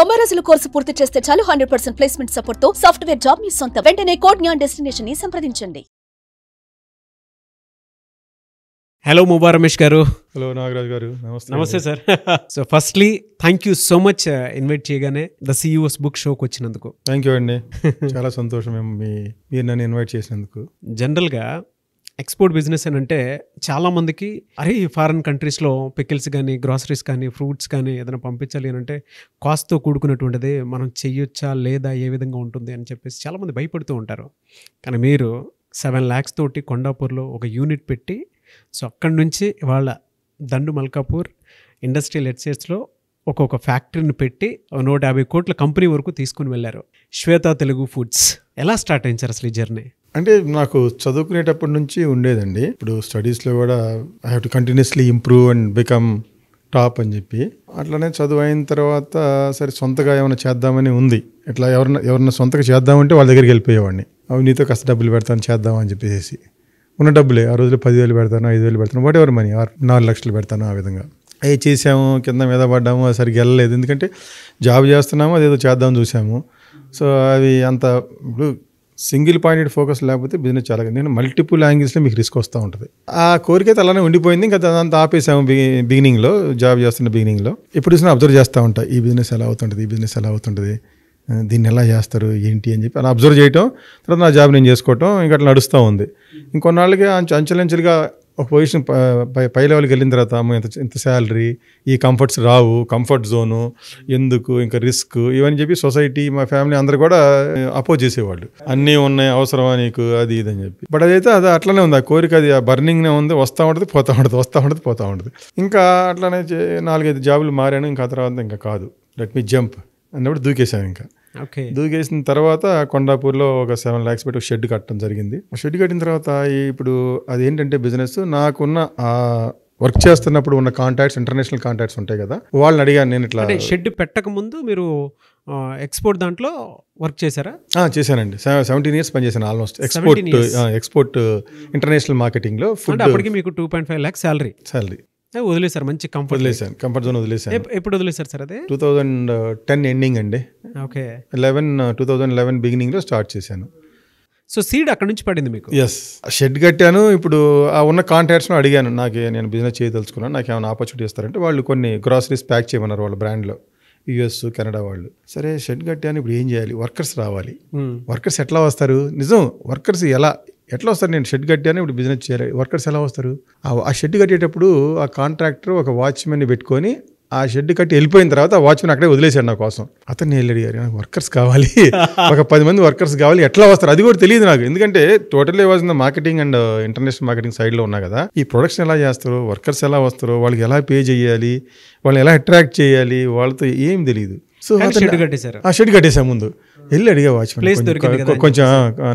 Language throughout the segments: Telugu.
90 రోజుల కోర్సు పూర్తి చేస్తే చాలు 100% ప్లేస్మెంట్ సపోర్ట్ తో సాఫ్ట్వేర్ జాబ్ మీ సొంతం. వెంటనే కోడ్ జ్ఞాన్ డెస్టినేషన్ ని సంప్రదించండి. హలో ముబా రమేష్ గారు. హలో నాగరాజ్ గారు. నమస్తే sir. So firstly thank you so much invite చేయగానే ద సిఇఓస్ బుక్ షోకి వచ్చినందుకు. థ్యాంక్ యూ అండి, చాలా సంతోషం మీరు నన్ను ఇన్వైట్ చేసినందుకు. జనరల్గా ఎక్స్పోర్ట్ బిజినెస్ అని అంటే చాలామందికి అరే ఫారిన్ కంట్రీస్లో పికిల్స్ కానీ గ్రాసరీస్ కానీ ఫ్రూట్స్ కానీ ఏదైనా పంపించాలి అని అంటే కాస్ట్తో కూడుకున్నటువంటిది, మనం చెయ్యొచ్చా లేదా, ఏ విధంగా ఉంటుంది అని చెప్పేసి చాలామంది భయపడుతూ ఉంటారు. కానీ మీరు 7 lakhs తోటి కొండాపూర్లో ఒక యూనిట్ పెట్టి, సో అక్కడి నుంచి ఇవాళ దండు మల్కాపూర్ ఇండస్ట్రియల్ ఎస్టేట్స్లో ఒక్కొక్క ఫ్యాక్టరీని పెట్టి 150 కోట్ల కంపెనీ వరకు తీసుకుని వెళ్ళారు. శ్వేత తెలుగు ఫుడ్స్ ఎలా స్టార్ట్ అయింది సార్ అసలు ఈ జర్నీ? అంటే నాకు చదువుకునేటప్పటి నుంచి ఉండేదండి. ఇప్పుడు స్టడీస్లో కూడా I have to continuously improve and become top అని చెప్పి, అట్లనే చదువు అయిన తర్వాత సరే సొంతగా ఏమైనా చేద్దామని ఉంది. ఇట్లా ఎవరన్నా సొంతగా చేద్దామంటే వాళ్ళ దగ్గరికి వెళ్ళిపోయేవాడిని. అవి నీతో కాస్త డబ్బులు పెడతాను చేద్దామని చెప్పేసి, ఉన్న డబ్బులే ఆ రోజులో 10,000 పెడతాను, 5,000 పెడతాను, వాట్ ఎవర్ మనీ, 4 లక్షలు పెడతాను. ఆ విధంగా అవి చేసాము, కింద మీద పడ్డాము, అది సరిగ్గా వెళ్ళలేదు. ఎందుకంటే జాబ్ చేస్తున్నాము, అదేదో చేద్దామని చూసాము. సో అవి అంత ఇప్పుడు సింగిల్ పాయింటెడ్ ఫోకస్ లేకపోతే బిజినెస్ చాలా, నేను మల్టిపుల్ యాంగిల్స్లో మీకు రిస్క్ వస్తూ ఉంటుంది. ఆ కోరిక అయితే అలానే ఉండిపోయింది. ఇంకా అంతా ఆపేసాము బిగినింగ్లో, జాబ్ చేస్తున్న బిగినింగ్లో. ఎప్పుడు చూసినా అబ్జర్వ్ చేస్తూ ఉంటాయి, ఈ బిజినెస్ ఎలా అవుతుంటుంది, ఈ బిజినెస్ ఎలా అవుతుంటుంది, దీన్ని ఎలా చేస్తారు ఏంటి అని చెప్పి అలా అబ్జర్వ్ చేయటం. తర్వాత నా జాబ్ నేను చేసుకోవటం, ఇంకా అట్లా నడుస్తూ ఉంది. ఇంకొన్నాళ్ళకి అంచెలంచెలుగా ఒక పొజిషన్ పై లెవెల్కి వెళ్ళిన తర్వాత ఇంత శాలరీ, ఈ కంఫర్ట్స్ రావు, కంఫర్ట్ జోను ఎందుకు, ఇంకా రిస్క్, ఇవన్నీ చెప్పి సొసైటీ, మా ఫ్యామిలీ అందరూ కూడా అపోజ్ చేసేవాళ్ళు. అన్నీ ఉన్నాయి, అవసరమా నీకు, అది ఇది అని చెప్పి. బట్ అదైతే అది అట్లనే ఉంది, ఆ కోరిక అది ఆ బర్నింగ్నే ఉంది, వస్తూ ఉంటుంది పోతూ ఉంటుంది, వస్తూ ఉంటుంది పోతూ ఉంటుంది. ఇంకా అట్లనే 4-5 జాబులు మారాను. ఇంకా తర్వాత ఇంకా కాదు, లెట్ మీ జంప్ అన్నప్పుడు దూకేశాను. ఇంకా దూకేసిన తర్వాత కొండాపూర్లో ఒక 7 lakhs పెట్టి ఒక షెడ్ కట్టడం జరిగింది. షెడ్ కట్టిన తర్వాత ఇప్పుడు అదేంటంటే బిజినెస్ నాకున్న వర్క్ చేస్తున్నప్పుడు ఉన్న కాంటాక్ట్స్, ఇంటర్నేషనల్ కాంటాక్ట్స్ ఉంటాయి కదా, వాళ్ళని అడిగాను. నేను ఇట్లా షెడ్ పెట్టక ముందు మీరు ఎక్స్పోర్ట్ దాంట్లో వర్క్ చేశారా? చేశానండి. 17 years పనిచేశాను ఆల్మోస్ట్. ఎక్స్పోర్ట్ ఇంటర్నేషనల్ మార్కెటింగ్లో ఫుడ్. అప్పటికి మీకు 2.5 lakhs శాలరీ వదిలేసారు. మంచి కంఫర్ట్ కంఫర్ట్ జోన్ వదిలేసాను. ఎప్పుడు వదిలేసారు సార్? అదే 2010 ఎండింగ్ అండి. ఓకే. 2011 బిగినింగ్లో స్టార్ట్ చేశాను. సో సీడ్ అక్కడ నుంచి పడింది మీకు? ఎస్, షెడ్ కట్టాను. ఇప్పుడు ఆ ఉన్న కాంటాక్ట్స్ను అడిగాను, నేను బిజినెస్ చేయదలుచుకున్నాను, నాకు ఏమైనా ఆపర్చునిటీ ఇస్తారంటే వాళ్ళు కొన్ని గ్రాసరీస్ ప్యాక్ చేయమన్నారు వాళ్ళ బ్రాండ్లో, US, కెనడా వాళ్ళు. సరే షెడ్ కట్టాను, ఇప్పుడు ఏం చేయాలి, వర్కర్స్ రావాలి. వర్కర్స్ ఎట్లా వస్తారు? నిజం, వర్కర్స్ ఎట్లా వస్తారు? నేను షెడ్ కట్టాను, ఇప్పుడు బిజినెస్ చేయాలి, వర్కర్స్ ఎలా వస్తారు? ఆ షెడ్ కట్టేటప్పుడు ఆ కాంట్రాక్టర్ ఒక వాచ్మెన్ని పెట్టుకొని ఆ షెడ్ కట్టి వెళ్ళిపోయిన తర్వాత ఆ వాచ్మెన్ అక్కడే వదిలేశాడు నా కోసం. అతన్ని వెళ్ళి అడిగారు, నాకు వర్కర్స్ కావాలి, ఒక 10 మంది వర్కర్స్ కావాలి, ఎట్లా వస్తారు అది కూడా తెలియదు నాకు. ఎందుకంటే totally was in marketing and international marketing సైడ్లో ఉన్నా కదా. ఈ ప్రొడక్షన్ ఎలా చేస్తారు, వర్కర్స్ ఎలా వస్తారు, వాళ్ళకి ఎలా పే చేయాలి, వాళ్ళని ఎలా అట్రాక్ట్ చేయాలి, వాళ్ళతో ఏం తెలియదు. సో ఆ షెడ్ కట్టేసాము. ముందు వెళ్ళి అడిగా వాచ్మెన్, కొంచెం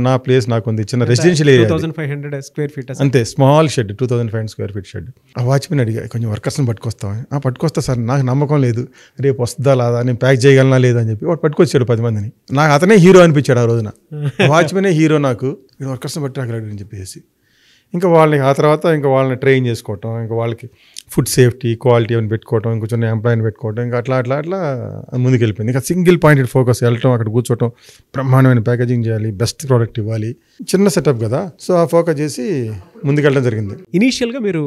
నా ప్లేస్ నాకు ఉంది, చిన్న రెసిడెన్షియల్ ఏరియా, 2500 square feet అంతే, small shed, 2500 square feet shed. ఆ వాచ్మెన్ అడిగా, కొంచెం వర్కర్స్ని పట్టుకొస్తావా? పట్టుకొస్తా సార్, నాకు నమ్మకం లేదు, రేపు వస్తుందా లేదా, నేను ప్యాక్ చేయగలనా లేదా అని చెప్పి వాడు పట్టుకొచ్చాడు 10 మందిని. నాకు అతనే హీరో అనిపించాడు ఆ రోజున. వాచ్మెనే హీరో నాకు, వర్కర్స్ని పట్టి రాగలడు అని చెప్పేసి. ఇంకా వాళ్ళని ఆ తర్వాత ఇంకా వాళ్ళని ట్రైన్ చేసుకోవటం, ఇంకా వాళ్ళకి ఫుడ్ సేఫ్టీ, క్వాలిటీ అని పెట్టుకోవటం, ఇంకొంచెం ఎంప్లాయీని పెట్టుకోవటం, ఇంకా అట్లా ముందుకు వెళ్ళిపోయింది. ఇంకా సింగిల్ పాయింటెడ్ ఫోకస్, వెళ్ళటం, అక్కడ కూర్చోవటం, బ్రహ్మాండమైన ప్యాకేజింగ్ చేయాలి, బెస్ట్ ప్రోడక్ట్ ఇవ్వాలి, చిన్న సెటప్ కదా. సో ఆ ఫోకస్ చేసి ముందుకెళ్ళడం జరిగింది. ఇనీషియల్గా మీరు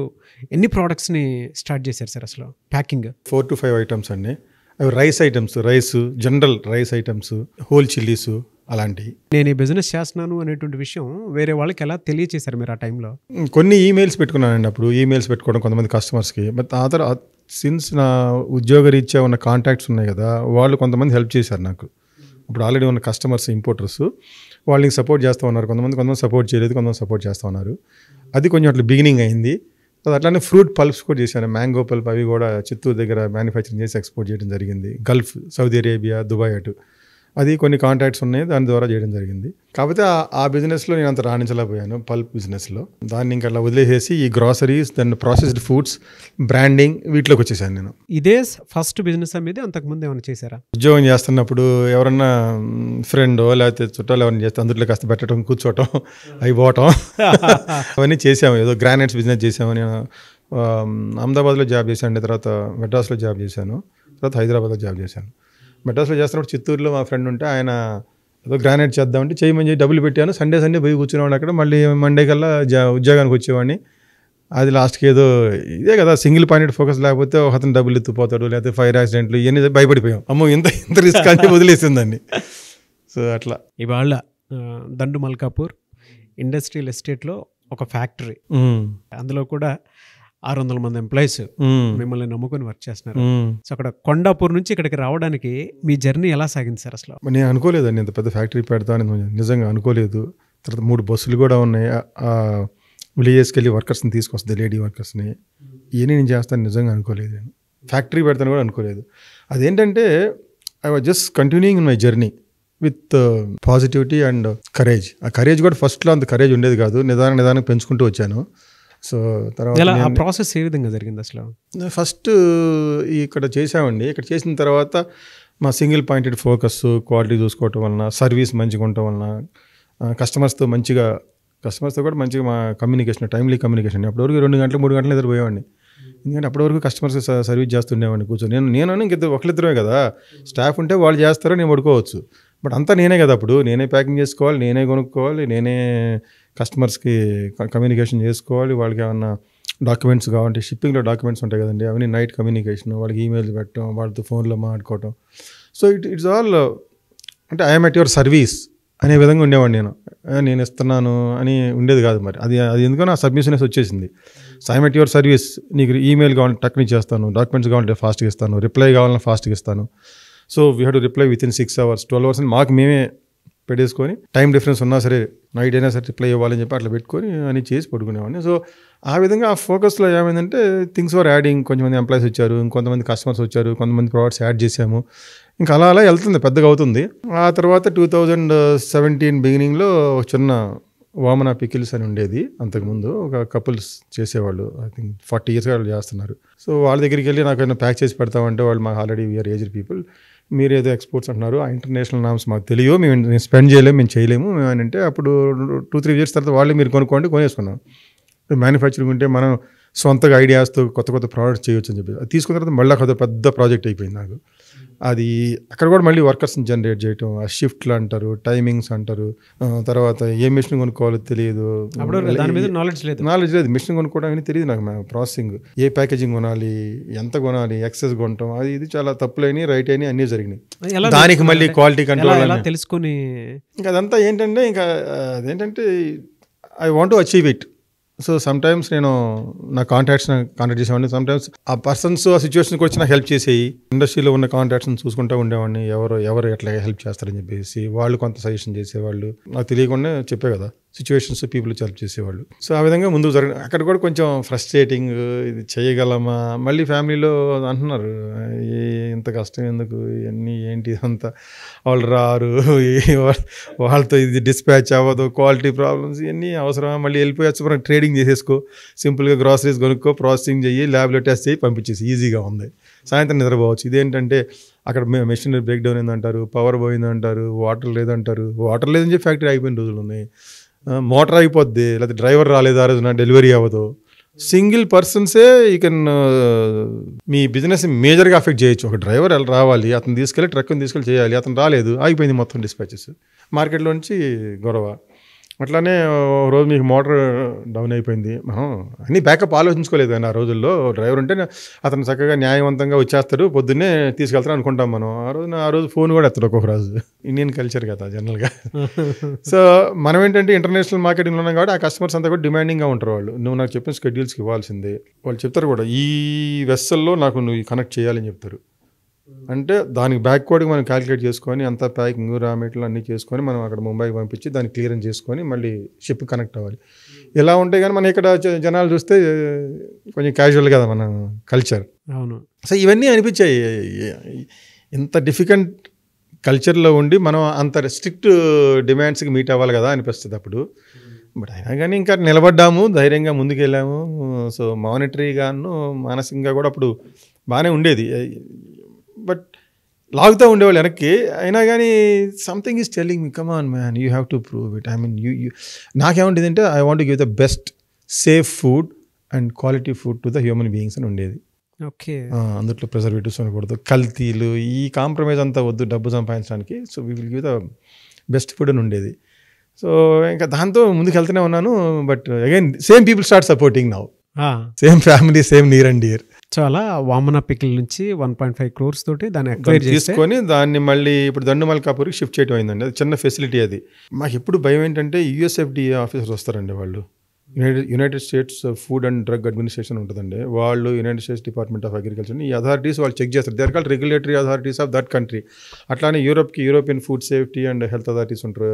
ఎన్ని ప్రోడక్ట్స్ని స్టార్ట్ చేశారు సార్ అసలు ప్యాకింగ్? 4 to 5 ఐటమ్స్ అండి. అవి rice items, general rice items, whole chillies అలాంటివి. నేను ఈ బిజినెస్ చేస్తున్నాను అనేటువంటి విషయం వేరే వాళ్ళకి ఎలా తెలియచేశారు మీరు ఆ టైంలో? కొన్ని ఈమెయిల్స్ పెట్టుకున్నానండి. అప్పుడు ఈమెయిల్స్ పెట్టుకోవడం కొంతమంది కస్టమర్స్కి. బట్ ఆ తర్వాత సిన్స్ నా ఉద్యోగరీత్యా ఉన్న కాంటాక్ట్స్ ఉన్నాయి కదా, వాళ్ళు కొంతమంది హెల్ప్ చేశారు నాకు. ఇప్పుడు ఆల్రెడీ ఉన్న కస్టమర్స్, ఇంపోర్టర్స్, వాళ్ళకి సపోర్ట్ చేస్తూ ఉన్నారు. కొంతమంది సపోర్ట్ చేయలేదు, కొంతమంది సపోర్ట్ చేస్తూ ఉన్నారు. అది కొంచెం అట్లా బిగినింగ్ అయింది. అట్లానే ఫ్రూట్ పల్ప్స్ కూడా చేశాను, మ్యాంగో పల్ప్, అవి కూడా చిత్తూరు దగ్గర మ్యానుఫ్యాక్చరింగ్ చేసి ఎక్స్పోర్ట్ చేయడం జరిగింది. గల్ఫ్, సౌదీ అరేబియా, దుబాయ్ అటు అది కొన్ని కాంటాక్ట్స్ ఉన్నాయి, దాని ద్వారా చేయడం జరిగింది. కాకపోతే ఆ బిజినెస్లో నేను అంత రాణించలేకపోయాను, పల్ప్ బిజినెస్లో. దాన్ని ఇంకా అలా వదిలేసేసి ఈ గ్రాసరీస్, దాన్ని ప్రాసెస్డ్ ఫుడ్స్, బ్రాండింగ్, వీటిలోకి వచ్చేసాను నేను. ఇదే ఫస్ట్ బిజినెస్ అనేది, అంతకుముందు ఏమైనా చేశారా? ఉద్యోగం చేస్తున్నప్పుడు ఎవరన్నా ఫ్రెండో లేకపోతే చుట్టాలు ఎవరైనా చేస్తే అందులో కాస్త పెట్టడం, కూర్చోవటం, అయిపోవటం అవన్నీ చేసాము. ఏదో గ్రానైట్స్ బిజినెస్ చేసాము. నేను అహ్మదాబాద్లో జాబ్ చేశాను, తర్వాత మెడ్రాస్లో జాబ్ చేశాను, తర్వాత హైదరాబాద్లో జాబ్ చేశాను. మెడ్రాస్లో చేస్తున్నప్పుడు చిత్తూరులో మా ఫ్రెండ్ ఉంటే ఆయన ఏదో గ్రానైట్ చేద్దామంటే చేయమని డబ్బులు పెట్టాను. సండే పోయి కూర్చునేవాడు అక్కడ. మళ్ళీ మండే కల్లా ఉద్యోగానికి వచ్చేవాడిని. అది లాస్ట్కి ఏదో ఇదే కదా, సింగిల్ పాయింటెడ్ ఫోకస్ లేకపోతే ఒక అతను డబ్బులు ఎత్తుపోతాడు, లేకపోతే ఫైర్ యాక్సిడెంట్లు ఇవన్నీ భయపడిపోయాం. అమ్మో ఇంత రిస్క్ అని వదిలేసిందండి. సో అట్లా ఇవాళ దండు మల్కాపూర్ ఇండస్ట్రియల్ ఎస్టేట్లో ఒక ఫ్యాక్టరీ, అందులో కూడా 600 మంది ఎంప్లాయీస్ మిమ్మల్ని నమ్ముకొని వర్క్ చేస్తున్నారు. సో అక్కడ కొండాపూర్ నుంచి ఇక్కడికి రావడానికి మీ జర్నీ ఎలా సాగింది సార్ అసలు? నేను అనుకోలేదండి ఇంత పెద్ద ఫ్యాక్టరీ పెడతానని, నిజంగా అనుకోలేదు. తర్వాత 3 బస్సులు కూడా ఉన్నాయి. విలేజెస్కి వెళ్ళి వర్కర్స్ని తీసుకొస్తుంది, లేడీ వర్కర్స్ని. ఇవన్నీ నేను చేస్తాను నిజంగా అనుకోలేదు. నేను ఫ్యాక్టరీ పెడతాను కూడా అనుకోలేదు. అదేంటంటే I was just continuing in my journey with positivity and courage. ఆ కరేజ్ కూడా ఫస్ట్లో అంత కరేజ్ ఉండేది కాదు, నిదానం పెంచుకుంటూ వచ్చాను. సో తర్వాత ప్రాసెస్ ఏ విధంగా జరిగింది అసలు? ఫస్ట్ ఇక్కడ చేసామండి. ఇక్కడ చేసిన తర్వాత మా సింగిల్ పాయింటెడ్ ఫోకస్, క్వాలిటీ చూసుకోవటం వలన, సర్వీస్ మంచిగా ఉండటం వలన, కస్టమర్స్తో కూడా మంచిగా మా కమ్యూనికేషన్, టైమ్లీ కమ్యూనికేషన్. అప్పటివరకు 2 గంటలు 3 గంటలు నిద్రపోయేవాడిని. ఎందుకంటే అప్పటివరకు కస్టమర్స్ సర్వీస్ చేస్తుండేవాడిని కూర్చొని. నేను ఇంకిద్దరు ఒకరిద్దరే కదా, స్టాఫ్ ఉంటే వాళ్ళు చేస్తారో నేను పడుకోవచ్చు. బట్ అంతా నేనే కదా, అప్పుడు నేనే ప్యాకింగ్ చేసుకోవాలి, నేనే కొనుక్కోవాలి, నేనే కస్టమర్స్కి కమ్యూనికేషన్ చేసుకోవాలి. వాళ్ళకి ఏమన్నా డాక్యుమెంట్స్ కావాలంటే షిప్పింగ్లో డాక్యుమెంట్స్ ఉంటాయి కదండి, అవన్నీ నైట్ కమ్యూనికేషన్, వాళ్ళకి ఈమెయిల్ పెట్టడం, వాళ్ళతో ఫోన్లో మాట్లాడుకోవటం. సో ఇట్స్ ఆల్ అంటే ఐఎమ్ ఎట్ యువర్ సర్వీస్ అనే విధంగా ఉండేవాడిని. నేను ఇస్తున్నాను అని ఉండేది కాదు. మరి అది ఎందుకో నా సబ్మిషనెస్ వచ్చేసింది. So I'm at your service, నీకు ఈమెయిల్ కావాలంటే టక్ని చేస్తాను, డాక్యుమెంట్స్ కావాలంటే ఫాస్ట్గా ఇస్తాను, రిప్లై కావాలన్నా ఫాస్ట్గా ఇస్తాను. So we have to reply with in 6 hours 12 hours అని మాకు మేమే పెట్టేసుకొని, టైం డిఫరెన్స్ ఉన్నా సరే నైట్ అయినా సరే రిప్లై ఇవ్వాలని చెప్పి అట్లా పెట్టుకొని అని చేసి పడుకునేవాడిని. సో ఆ విధంగా ఆ ఫోకస్లో ఏమైందంటే థింగ్స్ వర్ యాడింగ్. కొంతమంది ఎంప్లాయీస్ వచ్చారు, ఇంకొంతమంది కస్టమర్స్ వచ్చారు, కొంతమంది ప్రొడక్ట్స్ యాడ్ చేసాము. ఇంకా అలా వెళ్తుంది, పెద్దగా అవుతుంది. ఆ తర్వాత 2017 బిగినింగ్లో ఒక చిన్న వామన పికిల్స్ అని ఉండేది. అంతకుముందు ఒక కపుల్స్ చేసేవాళ్ళు, ఐ థింక్ 40 years వాళ్ళు చేస్తున్నారు. సో వాళ్ళ దగ్గరికి వెళ్ళి నాకు ఏమైనా ప్యాక్ చేసి పెడతామంటే వాళ్ళు మాకు ఆల్రెడీ వీఆర్ ఏజ్డ్ పీపుల్, మీరు ఏదో ఎక్స్పోర్ట్స్ అంటున్నారు, ఆ ఇంటర్నేషనల్ నామ్స్ మాకు తెలియవు, మేము స్పెండ్ చేయలేము, మేము చేయలేము అని అంటే, అప్పుడు 2-3 years తర్వాత వాళ్ళే మీరు కొనేసుకున్నాం. మ్యానుఫ్యాక్చరింగ్ ఉంటే మనం సొంతగా ఐడియాస్తో కొత్త ప్రోడక్ట్స్ చేయొచ్చు అని చెప్పి అది తీసుకున్న తర్వాత మళ్ళీ ఒక పెద్ద ప్రాజెక్ట్ అయిపోయింది నాకు. అది అక్కడ కూడా మళ్ళీ వర్కర్స్ని జనరేట్ చేయటం, ఆ షిఫ్ట్లు అంటారు, టైమింగ్స్ అంటారు, తర్వాత ఏ మిషన్ కొనుక్కోవాలో తెలియదు, నాలెడ్జ్ లేదు. మిషన్ కొనుక్కోవడం అని తెలియదు నాకు. ప్రాసెసింగ్, ఏ ప్యాకేజింగ్ కొనాలి, ఎంత కొనాలి, ఎక్సెస్ కొనటం, అది ఇది చాలా తప్పులైనవి, రైట్ అయినాయి, అన్నీ జరిగినాయి. దానికి మళ్ళీ క్వాలిటీ కంట్రోల్ తెలుసుకొని ఇంకా అదంతా ఏంటంటే, ఇంకా అదేంటంటే I want to achieve it. So sometimes నేను నా కాంటాక్ట్ చేసేవాడిని. సమ్టైమ్స్ ఆ పర్సన్స్ ఆ సిచ్యువేషన్కి వచ్చి నాకు హెల్ప్ చేసేవి. ఇండస్ట్రీలో ఉన్న కాంటాక్ట్స్ని చూసుకుంటూ ఉండేవాడిని, ఎవరు ఎట్లా హెల్ప్ చేస్తారని చెప్పేసి వాళ్ళు కొంత సజెషన్ చేసేవాళ్ళు. నాకు తెలియకుండా చెప్పే కదా సిచ్యువేషన్స్, పీపుల్ హెల్ప్ చేసేవాళ్ళు. సో ఆ విధంగా ముందుకు జరిగింది. అక్కడ కూడా కొంచెం ఫ్రస్ట్రేటింగ్, ఇది చేయగలమా, మళ్ళీ ఫ్యామిలీలో అంటున్నారు ఇంత కష్టం ఎందుకు, ఇవన్నీ ఏంటి అంతా, వాళ్ళు రారు, వాళ్ళతో ఇది డిస్పాచ్ అవ్వదు, క్వాలిటీ ప్రాబ్లమ్స్, ఇవన్నీ అవసరమా, మళ్ళీ వెళ్ళిపోయచ్చు, మనం ట్రేడింగ్ చేసేసుకో, సింపుల్గా గ్రాసరీస్ కొనుక్కో, ప్రాసెసింగ్ చెయ్యి, ల్యాబ్లో టెస్ట్ చేయి, పంపించేసి ఈజీగా ఉంది, సాయంత్రం నిద్రపోవచ్చు. ఇదేంటంటే అక్కడ మెషినరీ బ్రేక్ డౌన్ అయిందంటారు, పవర్ పోయిందంటారు, వాటర్ లేదంటారు. వాటర్ లేదని చెప్పి ఫ్యాక్టరీ అయిపోయిన రోజులు ఉన్నాయి. మోటార్ అయిపోద్ది, లేకపోతే డ్రైవర్ రాలేదు, ఆ రోజున డెలివరీ అవ్వదు. సింగిల్ పర్సన్సే ఈ కెన్ మీ బిజినెస్ మేజర్గా అఫెక్ట్ చేయొచ్చు. ఒక డ్రైవర్ రావాలి, అతను తీసుకెళ్ళి ట్రక్ని తీసుకెళ్ళి చేయాలి, అతను రాలేదు, ఆగిపోయింది మొత్తం డిస్పాచెస్, మార్కెట్లోంచి గొడవ. అట్లానే రోజు మీకు మోటార్ డౌన్ అయిపోయింది, మనం అన్నీ బ్యాకప్ ఆలోచించుకోలేదు. కానీ ఆ రోజుల్లో డ్రైవర్ ఉంటే అతను చక్కగా న్యాయవంతంగా వచ్చేస్తాడు, పొద్దున్నే తీసుకెళ్తారు అనుకుంటాం మనం. ఆ రోజు ఫోన్ కూడా ఎత్తాడు ఒక్కొక్క రోజు. ఇండియన్ కల్చర్ కదా జనరల్గా. సో మనం ఏంటంటే ఇంటర్నేషనల్ మార్కెటింగ్లో ఉన్నాం కాబట్టి ఆ కస్టమర్స్ అంతా కూడా డిమాండింగ్గా ఉంటారు. నువ్వు నాకు చెప్పిన షెడ్యూల్స్కి ఇవ్వాల్సిందే. వాళ్ళు చెప్తారు కూడా, ఈ వెస్సల్లో నాకు నువ్వు కనెక్ట్ చేయాలని చెప్తారు. అంటే దానికి బ్యాక్వర్డ్కి మనం క్యాలిక్యులేట్ చేసుకొని అంతా ప్యాకింగ్, రా మెటీరియల్ అన్నీ చేసుకొని మనం అక్కడ ముంబైకి పంపించి దాన్ని క్లియరెన్స్ చేసుకొని మళ్ళీ షిప్ కనెక్ట్ అవ్వాలి. ఇలా ఉంటే కానీ మనం ఇక్కడ జనాలు చూస్తే కొంచెం క్యాజువల్ కదా మన కల్చర్. అవును. సో ఇవన్నీ అనిపించాయి. ఇంత డిఫికల్ట్ కల్చర్లో ఉండి మనం అంత స్ట్రిక్ట్ డిమాండ్స్కి మీట్ అవ్వాలి కదా అనిపిస్తుంది అప్పుడు. బట్ అయినా కానీ ఇంకా నిలబడ్డాము, ధైర్యంగా ముందుకెళ్ళాము. సో మానిటరీగాను మానసికంగా కూడా అప్పుడు బాగానే ఉండేది. బట్ లాగుతూ ఉండేవాళ్ళు వెనక్కి. అయినా కానీ something is telling me, come on man, you have to prove it. I mean you నాకేముంటుంది అంటే I want to give the best safe food and quality food to the human beings అని ఉండేది. ఓకే. అందులో ప్రిజర్వేటివ్స్ ఉండకూడదు, కల్తీలు, ఈ కాంప్రమైజ్ అంతా వద్దు డబ్బు సంపాదించడానికి. So we will give the best food అని ఉండేది. సో ఇంకా దాంతో ముందుకు వెళ్తూనే ఉన్నాను. But again same people start supporting now, same family, same near and dear. So అలా వామన పికిల్ నుంచి 1.5 crores తోటి దాన్ని అక్వైర్ తీసుకొని దాన్ని మళ్ళీ ఇప్పుడు దండు మల్కాపూర్కి షిఫ్ట్ చేయడం అయిందండి. అది చిన్న ఫెసిలిటీ. అది మాకు ఎప్పుడు భయం ఏంటంటే యుఎస్ఎఫ్డిఏ ఆఫీసర్స్ వస్తారండి. వాళ్ళు United States Food and Drug Administration ఉంటుందండి. వాళ్ళు United States Department of Agriculture, ఈ అథారిటీస్ వాళ్ళు చెక్ చేస్తారు. They are called regulatory authorities of that country. అట్లానే European Food Safety and Health Authorities ఉంటారు.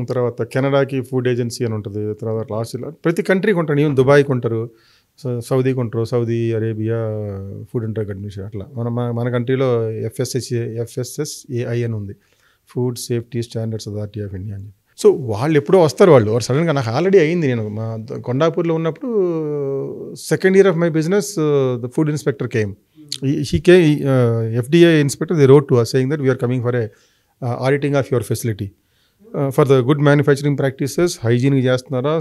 తర్వాత కెనడాకి ఫుడ్ ఏజెన్సీ అని ఉంటుంది. తర్వాత లాస్ట్ ప్రతి కంట్రీకి ఉంటారు. ఈవెన్ దుబాయ్కి ఉంటారు, సౌదీకి ఉంటారు, Saudi Arabia food and Drug administration. అట్లా మన కంట్రీలో FSSAI అని ఉంది, food safety standards authority of India అని. సో వాళ్ళు ఎప్పుడో వస్తారు. వాళ్ళు సడన్గా నాకు ఆల్రెడీ అయింది. నేను మా కొండాపూర్లో ఉన్నప్పుడు second year of my business the food inspector came. He K FDA inspector, they wrote to us saying that we are coming for a auditing of your facility for the good manufacturing practices, హైజీన్గా చేస్తున్నారా,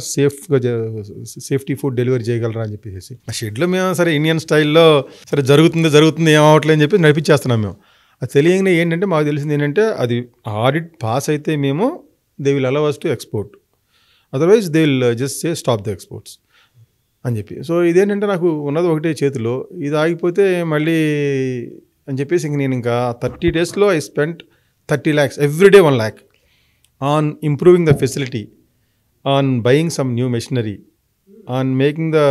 సేఫ్టీ ఫుడ్ డెలివరీ చేయగలరా అని చెప్పేసి. ఆ షెడ్లో మేము సరే ఇండియన్ స్టైల్లో సరే జరుగుతుంది ఏమవట్లేదు అని చెప్పి నడిపించేస్తున్నాం మేము. అది తెలియగానే ఏంటంటే మాకు తెలిసింది ఏంటంటే అది ఆడిట్ పాస్ అయితే మేము they will allow us to export, otherwise they will just say stop the exports అని చెప్పి. సో ఇదేంటంటే నాకు ఉన్నది ఒకటే చేతిలో, ఇది ఆగిపోతే మళ్ళీ అని చెప్పేసి ఇంక నేను ఇంకా 30 daysలో I spent 30 lakhs every day 1 lakh on improving the facility, on buying some new machinery, on making the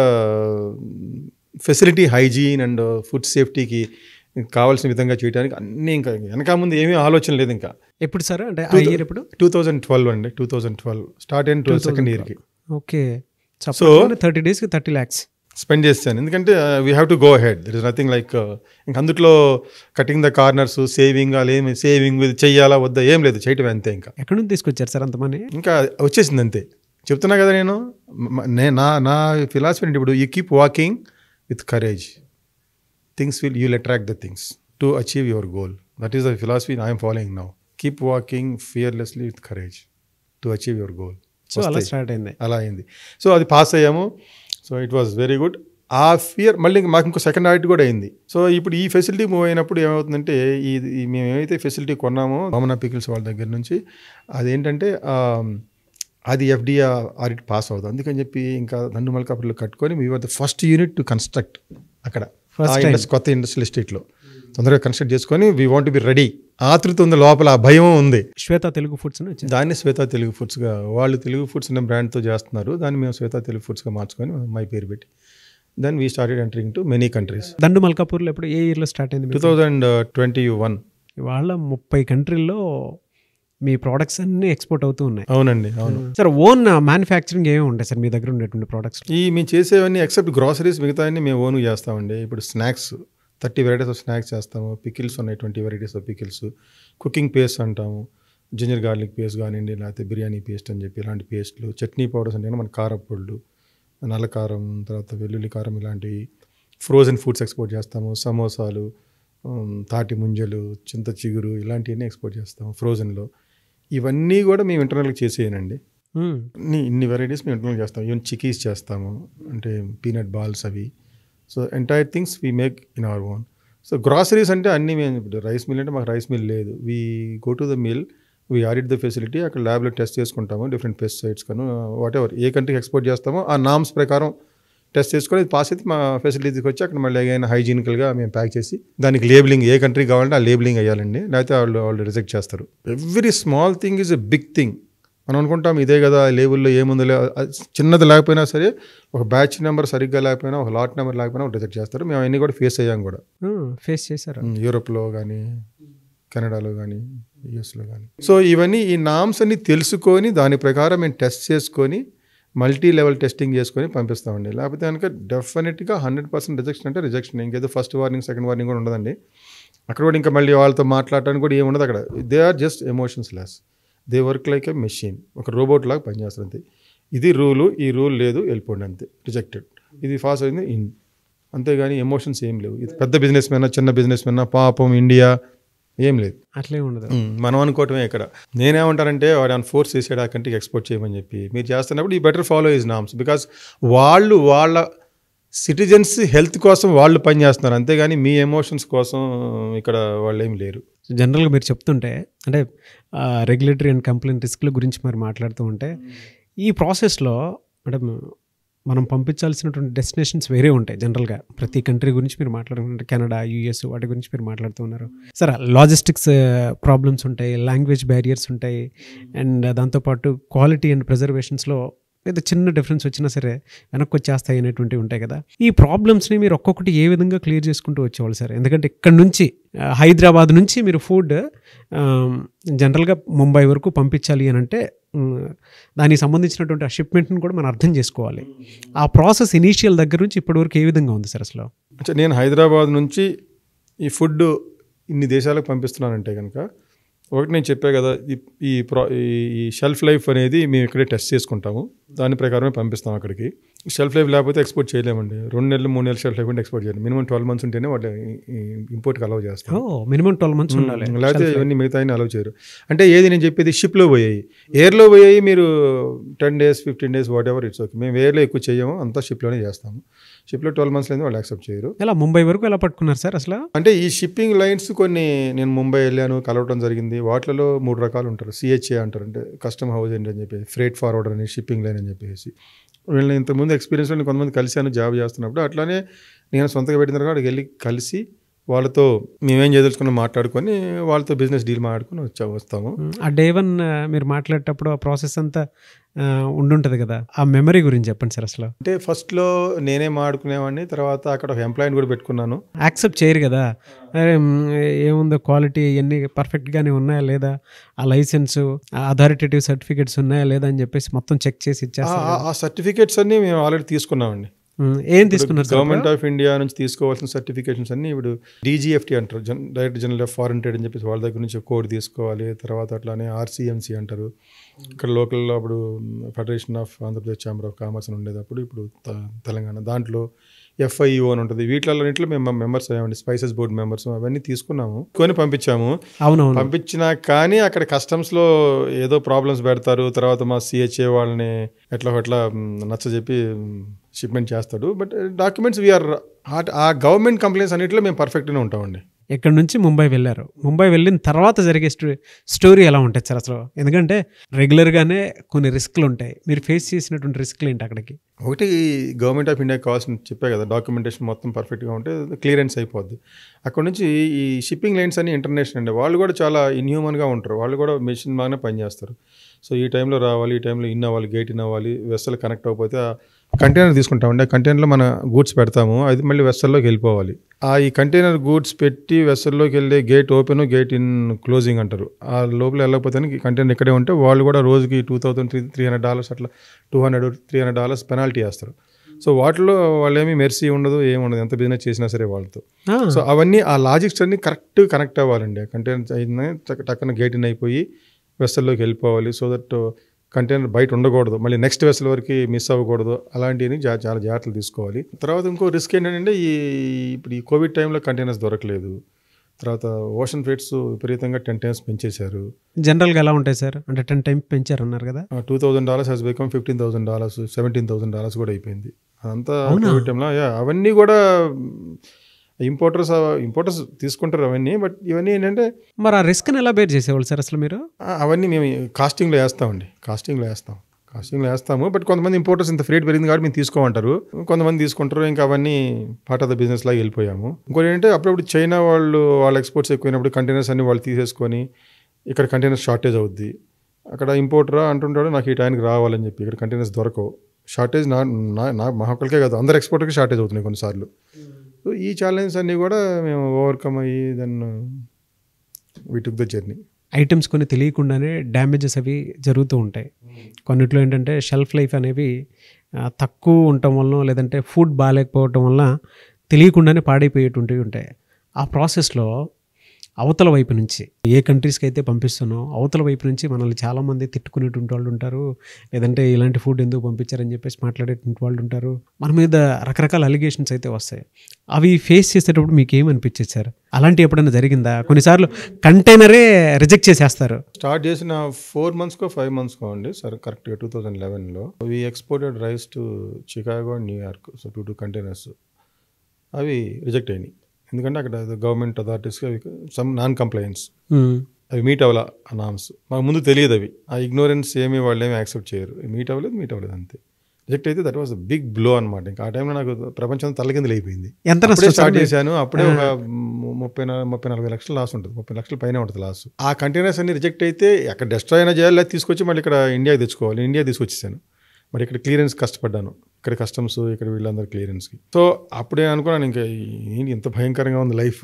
facility hygiene and food safety కి కావాల్సిన విధంగా చేయడానికి అన్నీ. ఇంకా వెనక ముందు ఏమీ ఆలోచన లేదు. ఇంకా ఎప్పుడు సార్ అంటే ఇయర్ ఎప్పుడు? 2012 అండి. 2012 స్టార్ట్ అయిన సెకండ్ ఇయర్కి. ఓకే. సో 30 daysకి 30 lakhs స్పెండ్ చేస్తాను. ఎందుకంటే we have to go head, that is nothing like ఇంక అందులో కటింగ్ ద కార్నర్స్, సేవింగ్ ఏమి సేవింగ్ చెయ్యాలా వద్దా ఏం లేదు, చేయటం అంతే. ఇంకా ఎక్కడి నుంచి తీసుకొచ్చారు సార్ అంత మనీ? ఇంకా వచ్చేసింది అంతే. చెప్తున్నా కదా నేను, నా ఫిలాసఫీ అంటే ఇప్పుడు you keep walking with courage, things will you will attract the things to achieve your goal. That is the philosophy I'm following now. Keep walking fearlessly with courage to achieve your goal. So అలా స్టార్ట్ అయింది. అలా అయింది. సో అది పాస్ అయ్యాము. So it was very good. ఆ ఫియర్ మళ్ళీ మాకు ఇంకో సెకండ్ ఆడిట్ కూడా అయింది. సో ఇప్పుడు ఈ ఫెసిలిటీ మూవ్ అయినప్పుడు ఏమవుతుందంటే మేము ఏమైతే ఫెసిలిటీ కొన్నామో వామన పికిల్స్ వాళ్ళ దగ్గర నుంచి, అదేంటంటే అది FDA ఆడిట్ పాస్ అవుతుంది. అందుకని చెప్పి ఇంకా దండు మల్కాపూర్లో కట్టుకొని we were the first unit to construct అక్కడ కొత్త ఇండస్ట్రియల్ ఎస్టేట్లో తొందరగా కన్స్ట్రక్ట్ చేసుకొని వీ వాంట్ బి రెడీ. ఆతృత ఉంది లోపల, ఆ భయం ఉంది. శ్వేత తెలుగు ఫుడ్స్ దాన్ని శ్వేత తెలుగు ఫుడ్స్గా, వాళ్ళు తెలుగు ఫుడ్స్ అనే బ్రాండ్తో చేస్తున్నారు. దాన్ని మేము శ్వేత తెలుగు ఫుడ్స్గా మార్చుకొని మై పేరు పెట్టి then we started entering to many countries. దండు మల్కాపూర్లో ఎప్పుడు ఏ ఇయర్లో స్టార్ట్ అయింది? 2021. ఇవాళ 30 కంట్రీల్లో మీ ప్రోడక్ట్స్ అన్ని ఎక్స్పోర్ట్ అవుతూ ఉన్నాయి. అవునండి, అవును సార్. ఓన్ మ్యానుఫ్యాక్చరింగ్ ఏమి ఉంటాయి సార్ మీ దగ్గర ఉండేటువంటి ప్రోడక్ట్స్? మేము చేసేవన్నీ ఎక్సెప్ట్ గ్రాసరీస్, మిగతా అన్ని మేము ఓన్గా చేస్తామండి. ఇప్పుడు స్నాక్స్ 30 varieties ఆఫ్ స్నాక్స్ చేస్తాము. పికిల్స్ ఉన్నాయి 20 varieties of pickles. Cooking paste అంటాము, జింజర్ గార్లిక్ పేస్ట్ కానివ్వండి, లేకపోతే బిర్యానీ పేస్ట్ అని చెప్పి ఇలాంటి పేస్ట్లు. చట్నీ పౌడర్స్ అంటే మన కారపొళ్ళు, నల్ల కారం, తర్వాత వెల్లుల్లి కారం, ఇలాంటివి. ఫ్రోజన్ ఫుడ్స్ ఎక్స్పోర్ట్ చేస్తాము. సమోసాలు, తాటి ముంజలు, చింత చిగురు, ఇలాంటివన్నీ ఎక్స్పోర్ట్ చేస్తాము ఫ్రోజన్లో. ఇవన్నీ కూడా మేము ఇంటర్నల్గా చేసేయనండి. ఇన్ని వెరైటీస్ మేము ఇంటర్నల్ చేస్తాము. ఈవెన్ చిక్కీస్ చేస్తాము, అంటే పీనట్ బాల్స్ అవి. So entire things we make in our own. So groceries అంటే అన్నీ మేము, ఇప్పుడు రైస్ మిల్ అంటే మాకు రైస్ మిల్ లేదు. We go to the mill, we audit the facility, అక్కడ ల్యాబ్లో టెస్ట్ చేసుకుంటాము డిఫరెంట్ పెస్టిసైడ్స్ కను వాట్ ఎవర్ ఏ కంట్రీకి ఎక్స్పోర్ట్ చేస్తామో ఆ నామ్స్ ప్రకారం టెస్ట్ చేసుకొని ఇది పాస్ అయితే మా ఫెసిలిటీ తీసుకొచ్చి అక్కడ మళ్ళీ ఏదైనా హైజీనికల్గా మేము ప్యాక్ చేసి దానికి లేబులింగ్ ఏ కంట్రీ కావాలంటే ఆ లేబులింగ్ వేయాలండి, లేకపోతే వాళ్ళు రిజెక్ట్ చేస్తారు. Every small thing is a big thing. మనం అనుకుంటాం ఇదే కదా లేబుల్లో ఏముందో, చిన్నది లేకపోయినా సరే, ఒక బ్యాచ్ నెంబర్ సరిగ్గా లేకపోయినా, ఒక లాట్ నెంబర్ లేకపోయినా రిజెక్ట్ చేస్తారు. మేము అవన్నీ కూడా ఫేస్ అయ్యాం కూడా. ఫేస్ చేశారు యూరోప్లో కానీ, కెనడాలో కానీ, యూఎస్లో కానీ. సో ఇవన్నీ ఈ నామ్స్ అన్ని తెలుసుకొని దాని ప్రకారం మేము టెస్ట్ చేసుకొని మల్టీ లెవెల్ టెస్టింగ్ చేసుకొని పంపిస్తామండి. లేకపోతే కనుక డెఫినెట్గా 100% రిజెక్షన్ అంటే రిజెక్షన్. ఇంకేదో ఫస్ట్ వార్నింగ్ సెకండ్ వార్నింగ్ కూడా ఉండదండి. అక్కడ కూడా ఇంకా మళ్ళీ వాళ్ళతో మాట్లాడటానికి కూడా ఏముండదు అక్కడ. They are just emotions less. They work like a machine, ఒక రోబోట్ లాగా పనిచేస్తారు అంతే. ఇది రూలు, ఈ రూల్ లేదు, వెళ్ళిపోండి అంతే, రిజెక్టెడ్. ఇది ఫాస్ట్ అయింది ఇన్, అంతేగాని ఎమోషన్స్ ఏం లేవు. ఇది పెద్ద బిజినెస్ మెన్నా, చిన్న బిజినెస్ మెన్నా, పాపం ఇండియా ఏం లేదు, అట్లే ఉండదు. మనం అనుకోవటమే ఇక్కడ. నేనేమంటానంటే వాడు ఆయన ఫోర్స్ చేసాడు ఆ కంట్రీకి ఎక్స్పోర్ట్ చేయమని చెప్పి. మీరు చేస్తున్నప్పుడు ఈ better follow his norms, because వాళ్ళు వాళ్ళ సిటిజన్స్ హెల్త్ కోసం వాళ్ళు పనిచేస్తున్నారు, అంతేగాని మీ ఎమోషన్స్ కోసం ఇక్కడ వాళ్ళు ఏమి లేరు. జనరల్గా మీరు చెప్తుంటే అంటే రెగ్యులేటరీ అండ్ కంప్లైంట్ రిస్క్ల గురించి మరి మాట్లాడుతూ ఉంటే ఈ ప్రాసెస్లో అంటే మనం పంపించాల్సినటువంటి డెస్టినేషన్స్ వేరే ఉంటాయి. జనరల్గా ప్రతి కంట్రీ గురించి మీరు మాట్లాడుకుంటే కెనడా, యూఎస్ వాటి గురించి మీరు మాట్లాడుతూ ఉన్నారు. సరే, లాజిస్టిక్స్ ప్రాబ్లమ్స్ ఉంటాయి, లాంగ్వేజ్ బ్యారియర్స్ ఉంటాయి, అండ్ దాంతోపాటు క్వాలిటీ అండ్ ప్రిజర్వేషన్స్లో లేదా చిన్న డిఫరెన్స్ వచ్చినా సరే వెనక్కి వచ్చేస్తాయి అనేటువంటివి ఉంటాయి కదా. ఈ ప్రాబ్లమ్స్ని మీరు ఒక్కొక్కటి ఏ విధంగా క్లియర్ చేసుకుంటూ వచ్చేవాళ్ళు సార్? ఎందుకంటే ఇక్కడ నుంచి హైదరాబాద్ నుంచి మీరు ఫుడ్ జనరల్గా ముంబై వరకు పంపించాలి అని అంటే దానికి సంబంధించినటువంటి ఆ షిప్మెంట్ని కూడా మనం అర్థం చేసుకోవాలి. ఆ ప్రాసెస్ ఇనీషియల్ దగ్గర నుంచి ఇప్పటివరకు ఏ విధంగా ఉంది సార్ అసలు? నేను హైదరాబాద్ నుంచి ఈ ఫుడ్ ఇన్ని దేశాలకు పంపిస్తున్నానంటే కనుక ఒకటి నేను చెప్పే కదా, ఈ షెల్ఫ్ లైఫ్ అనేది మేము ఇక్కడే టెస్ట్ చేసుకుంటాము, దాని ప్రకారమే పంపిస్తాం అక్కడికి. షెల్ఫ్ లైఫ్ లేకపోతే ఎక్స్పోర్ట్ చేయలేమండి. 2 నెలలు 3 నెలలు షెల్ఫ్ లైఫ్ ఉంటే ఎక్స్పోర్ట్ చేయాలి. మినిమం 12 months ఉంటేనే వాళ్ళు ఇంపోర్ట్కి అలౌ చేస్తారు. మినిమం 12 months ఉండాలి, లేకపోతే ఇవన్నీ మిగతా అలౌ చేయరు. అంటే ఏది నేను చెప్పేది షిప్లో పోయాయి, ఎయిర్లో పోయాయి మీరు 10 days 15 days what ever it's okay. మేము ఎయిర్లో ఎక్కువ చేయము, అంతా షిప్లోనే చేస్తాము. షిప్లో 12 months లేదు వాళ్ళు యాక్సెప్ట్ చేయరు. ఎలా ముంబై వరకు ఎలా పట్టుకున్నారు సార్ అసలు? అంటే ఈ షిప్పింగ్ లైన్స్ కొన్ని నేను ముంబై వెళ్ళాను, కలవటం జరిగింది. వాటిలో 3 రకాలు ఉంటారు. సిహెచ్ఏ అంటారు, అంటే కస్టమ్ హౌస్ ఏంటి అని చెప్పేసి, ఫ్రేట్ ఫార్వర్డర్ అని, షిప్పింగ్ లైన్ అని చెప్పేసి. వీళ్ళని ఇంతకుముందు ఎక్స్పీరియన్స్లో నేను కొంతమంది కలిశాను జాబ్ చేస్తున్నప్పుడు. అట్లానే నేను సొంతగా పెట్టిన తర్వాత అక్కడికి వెళ్ళి కలిసి వాళ్ళతో మేమేం చేయదలుచుకున్నా మాట్లాడుకొని వాళ్ళతో బిజినెస్ డీల్ మాట్లాడుకొని వస్తాము. ఆ డే 1 మీరు మాట్లాడేటప్పుడు ఆ ప్రాసెస్ అంతా ఉండుంటుంది కదా, ఆ మెమరీ గురించి చెప్పండి సార్ అసలు. అంటే ఫస్ట్లో నేనే మాట్లాడుకునేవాడిని, తర్వాత అక్కడ ఒక ఎంప్లాయీని కూడా పెట్టుకున్నాను. యాక్సెప్ట్ చేయరు కదా, ఏముందో క్వాలిటీ ఇవన్నీ పర్ఫెక్ట్గానే ఉన్నాయా లేదా, ఆ లైసెన్స్ అథారిటేటివ్ సర్టిఫికేట్స్ ఉన్నాయా లేదా అని చెప్పేసి మొత్తం చెక్ చేసి ఇచ్చేస్తారు. ఆ సర్టిఫికేట్స్ అన్ని మేము ఆల్రెడీ తీసుకున్నామండి. ఏం తీసుకున్నారు? గవర్నమెంట్ ఆఫ్ ఇండియా నుంచి తీసుకోవాల్సిన సర్టిఫికేషన్స్ అన్ని ఇప్పుడు DGFT అంటారు, director general of foreign trade అని చెప్పేసి వాళ్ళ దగ్గర నుంచి కోడ్ తీసుకోవాలి. తర్వాత అట్లానే RCMC అంటారు, ఇక్కడ లోకల్లో అప్పుడు federation of Andhra Pradesh chamber of commerce అని ఉండేది అప్పుడు, ఇప్పుడు తెలంగాణ. దాంట్లో FIO అని ఉంటుంది. వీటిలో మేము మెంబర్స్ అయ్యామండి, స్పైసెస్ బోర్డ్ మెంబర్స్. అవన్నీ తీసుకున్నాము, కొని పంపించాము. అవునవును. పంపించినా కానీ అక్కడ కస్టమ్స్లో ఏదో ప్రాబ్లమ్స్ పెడతారు. తర్వాత మా CHA వాళ్ళని ఎట్లా నచ్చజెప్పి షిప్మెంట్ చేస్తాడు. బట్ డాక్యుమెంట్స్ వీఆర్ ఆ గవర్నమెంట్ కంప్లైంట్స్ అన్నింటిలో మేము పర్ఫెక్ట్గానే ఉంటామండి. ఇక్కడ నుంచి ముంబై వెళ్ళారు, ముంబై వెళ్ళిన తర్వాత జరిగే స్టోరీ ఎలా ఉంటుంది సార్ అసలు? ఎందుకంటే రెగ్యులర్గానే కొన్ని రిస్క్లు ఉంటాయి, మీరు ఫేస్ చేసినటువంటి రిస్క్లు ఏంటి అక్కడికి? ఒకటి గవర్నమెంట్ ఆఫ్ ఇండియా కావాల్సిన చెప్పే కదా, డాక్యుమెంటేషన్ మొత్తం పర్ఫెక్ట్గా ఉంటే క్లియరెన్స్ అయిపోద్ది. అక్కడ నుంచి ఈ షిప్పింగ్ లైన్స్ అన్ని ఇంటర్నేషనల్ అండి, వాళ్ళు కూడా చాలా ఇన్హ్యూమన్గా ఉంటారు. వాళ్ళు కూడా మెషిన్ బాగానే పనిచేస్తారు. సో ఈ టైంలో రావాలి, ఈ టైంలో ఇన్ అవ్వాలి, గేట్ ఇన్ అవ్వాలి. వెస్సల్ కనెక్ట్ అవ్వకపోతే కంటైనర్ తీసుకుంటామండి, ఆ కంటైనర్లో మన గూడ్స్ పెడతాము, అది మళ్ళీ వెస్సల్లోకి వెళ్ళిపోవాలి. ఈ కంటైనర్ గూడ్స్ పెట్టి వెస్సల్లోకి వెళ్ళే gate open, gate in closing అంటారు. ఆ లోపల వెళ్ళకపోతే కంటైనర్ ఇక్కడే ఉంటే వాళ్ళు కూడా రోజుకి $2,300 అట్లా $200-300 పెనాల్టీ వేస్తారు. సో వాటిలో వాళ్ళు ఏమీ మెర్సీ ఉండదు, ఏముండదు, ఎంత బిజినెస్ చేసినా సరే వాళ్ళతో. సో అవన్నీ ఆ లాజిక్స్ అన్ని కరెక్ట్ కనెక్ట్ అవ్వాలండి. కంటైనర్ అయినా టక్కన గేట్ ఇన్ అయిపోయి వెస్సల్లోకి వెళ్ళిపోవాలి. సో దట్ కంటైనర్ బయట ఉండకూడదు, మళ్ళీ నెక్స్ట్ వెస్సల్ వరకు మిస్ అవ్వకూడదు. అలాంటివి చాలా జాగ్రత్తలు తీసుకోవాలి. తర్వాత ఇంకో రిస్క్ ఏంటంటే ఇప్పుడు ఈ కోవిడ్ టైంలో కంటైనర్స్ దొరకలేదు. తర్వాత ఓషన్ ఫ్రేట్స్ విపరీతంగా 10 times పెంచేశారు. జనరల్గా ఎలా ఉంటాయి సార్? అంటే 10 times పెంచారు అన్నారు కదా. $2,000 హెస్ బికమ్ $15,000, $17,000 కూడా అయిపోయింది. అదంతా కోవిడ్ టైంలో. అవన్నీ కూడా ఇంపోర్టర్స్ తీసుకుంటారు అవన్నీ. బట్ ఇవన్నీ ఏంటంటే మరి ఆ రిస్క్ని ఎలా బేర్ చేసేవాళ్ళు సార్ అసలు మీరు? అవన్నీ మేము కాస్టింగ్లో వేస్తాము. బట్ కొంతమంది ఇంపోర్టర్స్ ఇంత ఫ్రేట్ పెరిగింది కాబట్టి మేము తీసుకోమంటారు, కొంతమంది తీసుకుంటారు. ఇంకా అవన్నీ పార్ట్ ఆఫ్ ద బిజినెస్ లాగా వెళ్ళిపోయాము. ఇంకోటి ఏంటంటే అప్పుడప్పుడు చైనా వాళ్ళ ఎక్స్పోర్ట్స్ ఎక్కువైనప్పుడు కంటైనర్స్ అన్ని వాళ్ళు తీసేసుకొని ఇక్కడ కంటైనర్స్ షార్టేజ్ అవుద్ది. అక్కడ ఇంపోర్టరా అంటుంటాడు నాకు ఈ టైంకి రావాలని చెప్పి, ఇక్కడ కంటైనర్స్ దొరకవు. షార్టేజ్ మా ఒక్కరికే కాదు, అందరు ఎక్స్పోర్టర్కి షార్టేజ్ అవుతున్నాయి కొన్నిసార్లు. సో ఈ ఛాలెంజెస్ అన్నీ కూడా మేము ఓవర్కమ్ అయ్యి then we took the journey. Items కొన్ని తెలియకుండానే డ్యామేజెస్ అవి జరుగుతూ ఉంటాయి. కొన్నిట్లో ఏంటంటే షెల్ఫ్ లైఫ్ అనేవి తక్కువ ఉండటం వల్ల, లేదంటే ఫుడ్ బాగాలేకపోవటం వల్ల తెలియకుండానే పాడైపోయేటువంటివి ఉంటాయి. ఆ ప్రాసెస్లో అవతల వైపు నుంచి ఏ కంట్రీస్కి అయితే పంపిస్తున్నాం అవతల వైపు నుంచి మనల్ని చాలామంది తిట్టుకునేటువంటి వాళ్ళు ఉంటారు, లేదంటే ఇలాంటి ఫుడ్ ఎందుకు పంపించారని చెప్పేసి మాట్లాడేటువంటి వాళ్ళు ఉంటారు. మన మీద రకరకాల అలిగేషన్స్ అయితే వస్తాయి. అవి ఫేస్ చేసేటప్పుడు మీకు ఏమనిపించేది సార్? అలాంటి ఎప్పుడైనా జరిగిందా? కొన్నిసార్లు కంటైనరే రిజెక్ట్ చేసేస్తారు. స్టార్ట్ చేసిన 4 months 5 months అండి సార్, కరెక్ట్గా 2011లో we exported rise to Chicago and New York. So 2 containers అవి రిజెక్ట్ అయినాయి. ఎందుకంటే అక్కడ గవర్నమెంట్ అథారిటీస్కి అవి సమ్ నాన్ కంప్లైన్స్, అవి మీట్ అవ్వాల ఆ నామ్స్. మాకు ముందు తెలియదు అవి, ఆ ఇగ్నోరెన్స్ ఏమి వాళ్ళు ఏమి యాక్సెప్ట్ చేయరు. మీట్ అవ్వలేదు అంతే. రిజెక్ట్ అయితే దట్ వాజ్ బిగ్ బ్లో అనమాట. ఇంకా ఆ టైంలో నాకు ప్రపంచం తల్లకిందులు అయిపోయింది. ఎంత స్టార్ట్ చేశాను అప్పుడే ఒక 30-40 లక్షలు లాస్ ఉంటుంది, 30 లక్షల పైన ఉంటుంది లాస్. ఆ కంటైనర్స్ అన్ని రిజెక్ట్ అయితే అక్కడ డెస్ట్రాయ్ అయినా చేయాలి, లేదా తీసుకొచ్చి మళ్ళీ ఇక్కడ ఇండియాకి తెచ్చుకోవాలి. ఇండియా తీసుకొచ్చేసాను. మరి ఇక్కడ క్లియరెన్స్ కష్టపడ్డాను, ఇక్కడ కస్టమ్స్, ఇక్కడ వీళ్ళందరూ క్లియరెన్స్కి. సో అప్పుడే అనుకున్నాను ఇంకా ఏంటి ఇంత భయంకరంగా ఉంది లైఫ్,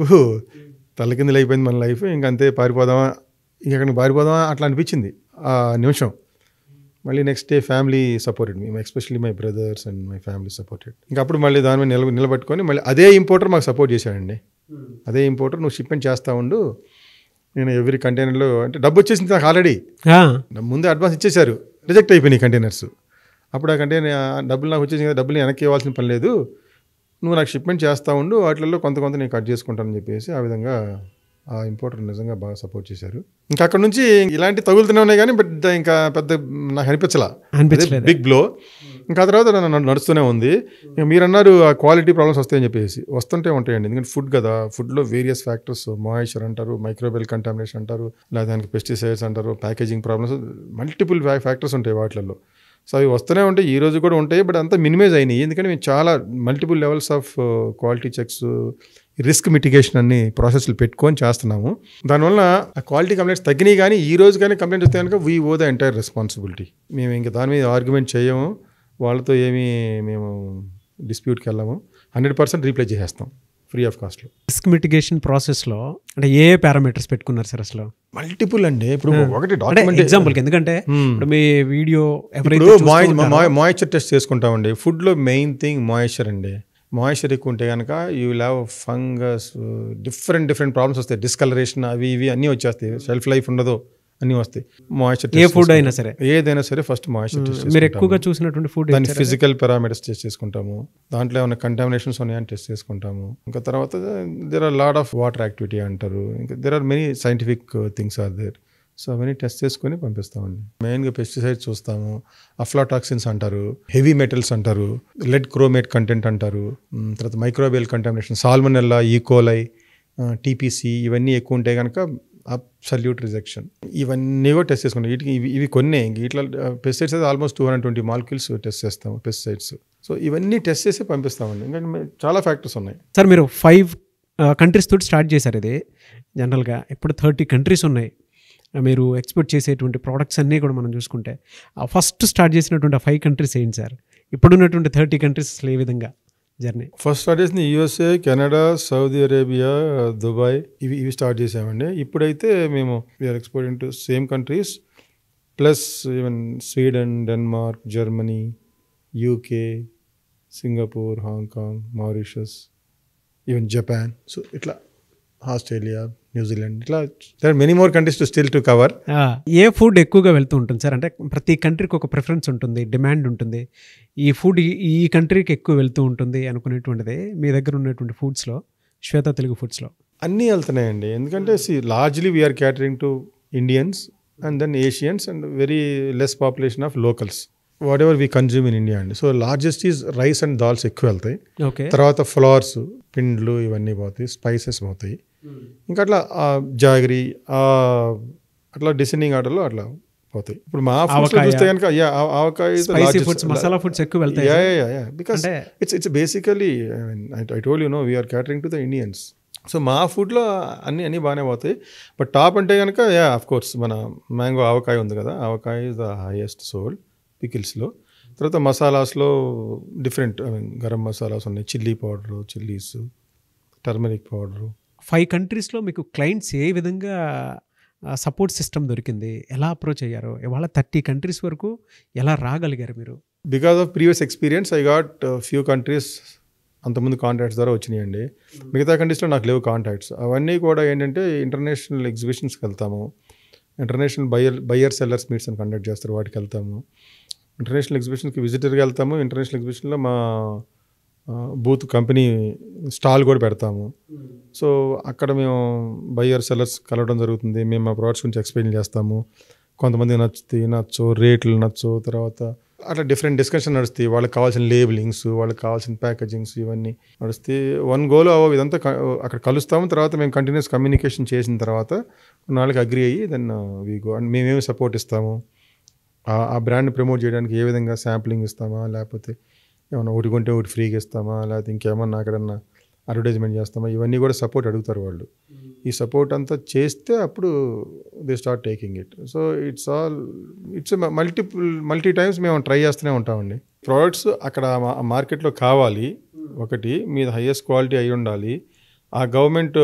తల్లకిందులు అయిపోయింది మన లైఫ్, ఇంకంతే పారిపోదామా, ఇంకెక్కడికి పారిపోదామా అట్లా అనిపించింది ఆ నిమిషం. మళ్ళీ next day family supported me, especially my brothers and my family supported. ఇంకా అప్పుడు మళ్ళీ దాని మీద నిలబెట్టుకొని మళ్ళీ అదే ఇంపోర్టర్ మాకు సపోర్ట్ చేశాడండి. అదే ఇంపోర్టర్, నువ్వు షిప్మెంట్ చేస్తూ ఉండు, నేను ఎవ్రీ కంటైనర్లో, అంటే డబ్బు వచ్చేసింది నాకు ఆల్రెడీ, ముందే అడ్వాన్స్ ఇచ్చేశారు, రిజెక్ట్ అయిపోయినాయి కంటైనర్స్. అప్పుడు ఆ కంటైనర్ డబ్బులు నాకు వచ్చేసి కదా, డబ్బులు వెనక్కి ఇవ్వాల్సిన పని లేదు, నువ్వు నాకు షిప్మెంట్ చేస్తూ ఉండు, వాటిల్లో కొంత నేను కట్ చేసుకుంటానని చెప్పేసి ఆ విధంగా ఆ ఇంపోర్టర్ నిజంగా బాగా సపోర్ట్ చేశారు. ఇంకా అక్కడ నుంచి ఇలాంటి తగులుతూనే ఉన్నాయి కానీ బట్ ఇంకా పెద్ద నాకు అనిపించలా, బిగ్ బ్లో. ఇంకా తర్వాత నడుస్తూనే ఉంది. ఇంకా మీరు అన్నారు ఆ క్వాలిటీ ప్రాబ్లమ్స్ వస్తాయని చెప్పేసి, వస్తుంటే ఉంటాయండి. ఎందుకంటే ఫుడ్ కదా, ఫుడ్లో వేరియస్ ఫ్యాక్టర్స్, మాయిశ్చర్ అంటారు, మైక్రోబియల్ కంటామినేషన్ అంటారు, లేదా దానికి పెస్టిసైడ్స్ అంటారు, ప్యాకేజింగ్ ప్రాబ్లమ్స్, మల్టిపుల్ ఫ్యాక్టర్స్ ఉంటాయి వాటిల్లో. సో అవి వస్తూనే ఉంటాయి, ఈ రోజు కూడా ఉంటాయి, బట్ అంతా మినిమైజ్ అయినాయి. ఎందుకంటే మేము చాలా multiple levels of quality checks, risk mitigation అన్ని ప్రాసెస్లు పెట్టుకొని చేస్తున్నాము. దానివల్ల ఆ క్వాలిటీ కంప్లైంట్స్ తగ్గినాయి. కానీ ఈ రోజు కానీ కంప్లైంట్ వస్తే కనుక we owe the entire responsibility. మేము ఇంకా దాని మీద ఆర్గ్యుమెంట్ చేయము, వాళ్ళతో ఏమీ మేము డిస్ప్యూట్కి వెళ్ళాము, 100% రీప్లే చేసేస్తాం ఫ్రీ ఆఫ్ కాస్ట్లో. రిస్క్ మిటిగేషన్ ప్రాసెస్లో అంటే ఏ పారామీటర్స్ పెట్టుకున్నారు సార్ అసలు? మల్టిపుల్ అండి. ఇప్పుడు ఒకటి డాక్యుమెంట్ ఎగ్జాంపుల్, ఎందుకంటే మీ వీడియో మాయిశ్చర్ టెస్ట్ చేసుకుంటామండి. ఫుడ్లో మెయిన్ థింగ్ మాయిశ్చర్ అండి. మాయిశ్చర్ ఎక్కువ ఉంటే కనుక you will have fungus, different problems వస్తాయి, డిస్కలరేషన్, అవి ఇవి అన్నీ వచ్చేస్తాయి, షెల్ఫ్ లైఫ్ ఉండదు, అన్నీ వస్తాయి. మాయిశ్చర్ ఏ ఫుడ్ అయినా సరే, ఏదైనా సరే ఫస్ట్ మాయిశ్చర్ టెస్ట్ మీరు ఎక్కువగా చూసినటువంటి ఫుడ్ దాని ఫిజికల్ పారామీటర్స్ టెస్ట్ చేసుకుంటాము, దాంట్లో ఏమైనా కంటామినేషన్స్ ఉన్నాయని టెస్ట్ చేసుకుంటాము. ఇంకా తర్వాత there are lot of water activity అంటారు, ఇంకా there are many scientific things are there. So అవన్నీ టెస్ట్ చేసుకొని పంపిస్తామండి. మెయిన్గా పెస్టిసైడ్స్ చూస్తాము, అఫ్లాటాక్సిన్స్ అంటారు, హెవీ మెటల్స్ అంటారు, లెడ్ క్రోమేట్ కంటెంట్ అంటారు, తర్వాత microbial contamination, salmonella, E coli, TPC, ఇవన్నీ ఎక్కువ ఉంటే కనుక అబ్సల్యూట్ రిజెక్షన్. ఇవన్నీ కూడా టెస్ట్ చేసుకుంటాం. వీటికి ఇవి కొన్ని ఇట్లా పెస్టిసైడ్స్ అయితే ఆల్మోస్ట్ 220 molecules టెస్ట్ చేస్తాము పెస్టిసైడ్స్. సో ఇవన్నీ టెస్ట్ చేసి పంపిస్తామండి. ఇంకా చాలా ఫ్యాక్టర్స్ ఉన్నాయి సార్. మీరు 5 countries తోటి స్టార్ట్ చేశారు ఇది. జనరల్గా ఇప్పుడు 30 countries ఉన్నాయి. మీరు ఎక్స్పోర్ట్ చేసేటువంటి ప్రోడక్ట్స్ అన్నీ కూడా మనం చూసుకుంటే ఫస్ట్ స్టార్ట్ చేసినటువంటి 5 countries ఏంటి సార్? ఇప్పుడున్నటువంటి 30 countries అసలు ఏ విధంగా జర్నీ? ఫస్ట్ స్టార్ట్ చేసింది USA, Canada, Saudi Arabia, Dubai, ఇవి స్టార్ట్ చేసామండి. ఇప్పుడైతే మేము we are exporting to same countries plus even Sweden, Denmark, Germany, UK, Singapore, Hong Kong, Mauritius, even Japan. So ఇట్లా ఆస్ట్రేలియా, న్యూజిలాండ్, ఇట్లా there are many more countries to still to cover. ఏ ఫుడ్ ఎక్కువగా వెళ్తూ ఉంటుంది సార్? అంటే ప్రతి కంట్రీకి ఒక ప్రిఫరెన్స్ ఉంటుంది, డిమాండ్ ఉంటుంది. ఈ ఫుడ్ ఈ కంట్రీకి ఎక్కువ వెళ్తూ ఉంటుంది అనుకునేటువంటిది మీ దగ్గర ఉన్నటువంటి ఫుడ్స్లో, శ్వేత తెలుగు ఫుడ్స్లో అన్నీ వెళ్తున్నాయండి. ఎందుకంటే largely we are catering to Indians and then Asians and very less population of locals, whatever we consume in India అండి. So largest is rice and dals ఎక్కువ వెళ్తాయి. ఓకే. తర్వాత ఫ్లవర్స్, పిండ్లు, ఇవన్నీ పోతాయి, స్పైసెస్ పోతాయి. ఇంకా అట్లా జాగరీ, అట్లా డిసెండింగ్ ఆర్డర్లో అట్లా పోతాయి. ఇప్పుడు మా ఫుడ్స్ చూస్తే కనుక ఆవకాయ, మసాలా ఫుడ్స్ ఎక్కువ వెళ్తాయి. Because it's basically I told you know we are catering to the Indians. So మా ఫుడ్లో అన్నీ బాగానే పోతాయి. బట్ టాప్ అంటే కనుక ఆఫ్ కోర్స్ మన మ్యాంగో ఆవకాయ ఉంది కదా, avakaya is the highest sold పికిల్స్లో. తర్వాత మసాలాస్లో డిఫరెంట్ గరం మసాలాస్ ఉన్నాయి, chilli powder, chillies, turmeric powder. 5 countries మీకు క్లయింట్స్ ఏ విధంగా సపోర్ట్ సిస్టమ్ దొరికింది? ఎలా అప్రోచ్ అయ్యారు? ఇవాళ 30 countries వరకు ఎలా రాగలిగారు మీరు? Because of previous experience I got few countries అంతకుముందు కాంటాక్ట్స్ ద్వారా వచ్చినాయండి. మిగతా కంట్రీస్లో నాకు లేవు కాంటాక్ట్స్. అవన్నీ కూడా ఏంటంటే ఇంటర్నేషనల్ ఎగ్జిబిషన్స్కి వెళ్తాము, ఇంటర్నేషనల్ బయ్యర్ సెల్లర్స్ మీట్స్ అని కండక్ట్ చేస్తారు, వాటికి వెళ్తాము. ఇంటర్నేషనల్ ఎగ్జిబిషన్కి విజిటర్గా వెళ్తాము. ఇంటర్నేషనల్ ఎగ్జిబిషన్లో మా బూత్ కంపెనీ స్టాల్ కూడా పెడతాము. సో అక్కడ మేము బయ్యర్ సెల్లర్స్ కలవడం జరుగుతుంది. మేము మా ప్రోడక్ట్స్ గురించి ఎక్స్ప్లెయిన్ చేస్తాము. కొంతమంది నచ్చు, రేట్లు నచ్చు, తర్వాత అట్లా డిఫరెంట్ డిస్కషన్ నడుస్తాయి. వాళ్ళకి కావాల్సిన లేబులింగ్స్, వాళ్ళకి కావాల్సిన ప్యాకేజింగ్స్ ఇవన్నీ నడుస్తాయి. వన్ గోలో ఇదంతా అక్కడ కలుస్తాము. తర్వాత మేము కంటిన్యూస్ కమ్యూనికేషన్ చేసిన తర్వాత నాలుగు అగ్రి అయ్యి దెన్ వీ గో. అండ్ మేమేమి సపోర్ట్ ఇస్తాము, ఆ బ్రాండ్ని ప్రమోట్ చేయడానికి ఏ విధంగా శాంప్లింగ్ ఇస్తామా, లేకపోతే ఏమన్నా ఒకటి కొంటే ఒకటి ఫ్రీగా ఇస్తామా, లేకపోతే ఇంకేమన్నా అక్కడన్నా అడ్వర్టైజ్మెంట్ చేస్తామా, ఇవన్నీ కూడా సపోర్ట్ అడుగుతారు వాళ్ళు. ఈ సపోర్ట్ అంతా చేస్తే అప్పుడు they start taking it. So it's multi times మేము ట్రై చేస్తూనే ఉంటామండి. ప్రోడక్ట్స్ అక్కడ మార్కెట్లో కావాలి, ఒకటి మీద హైయెస్ట్ క్వాలిటీ అయి ఉండాలి, ఆ గవర్నమెంట్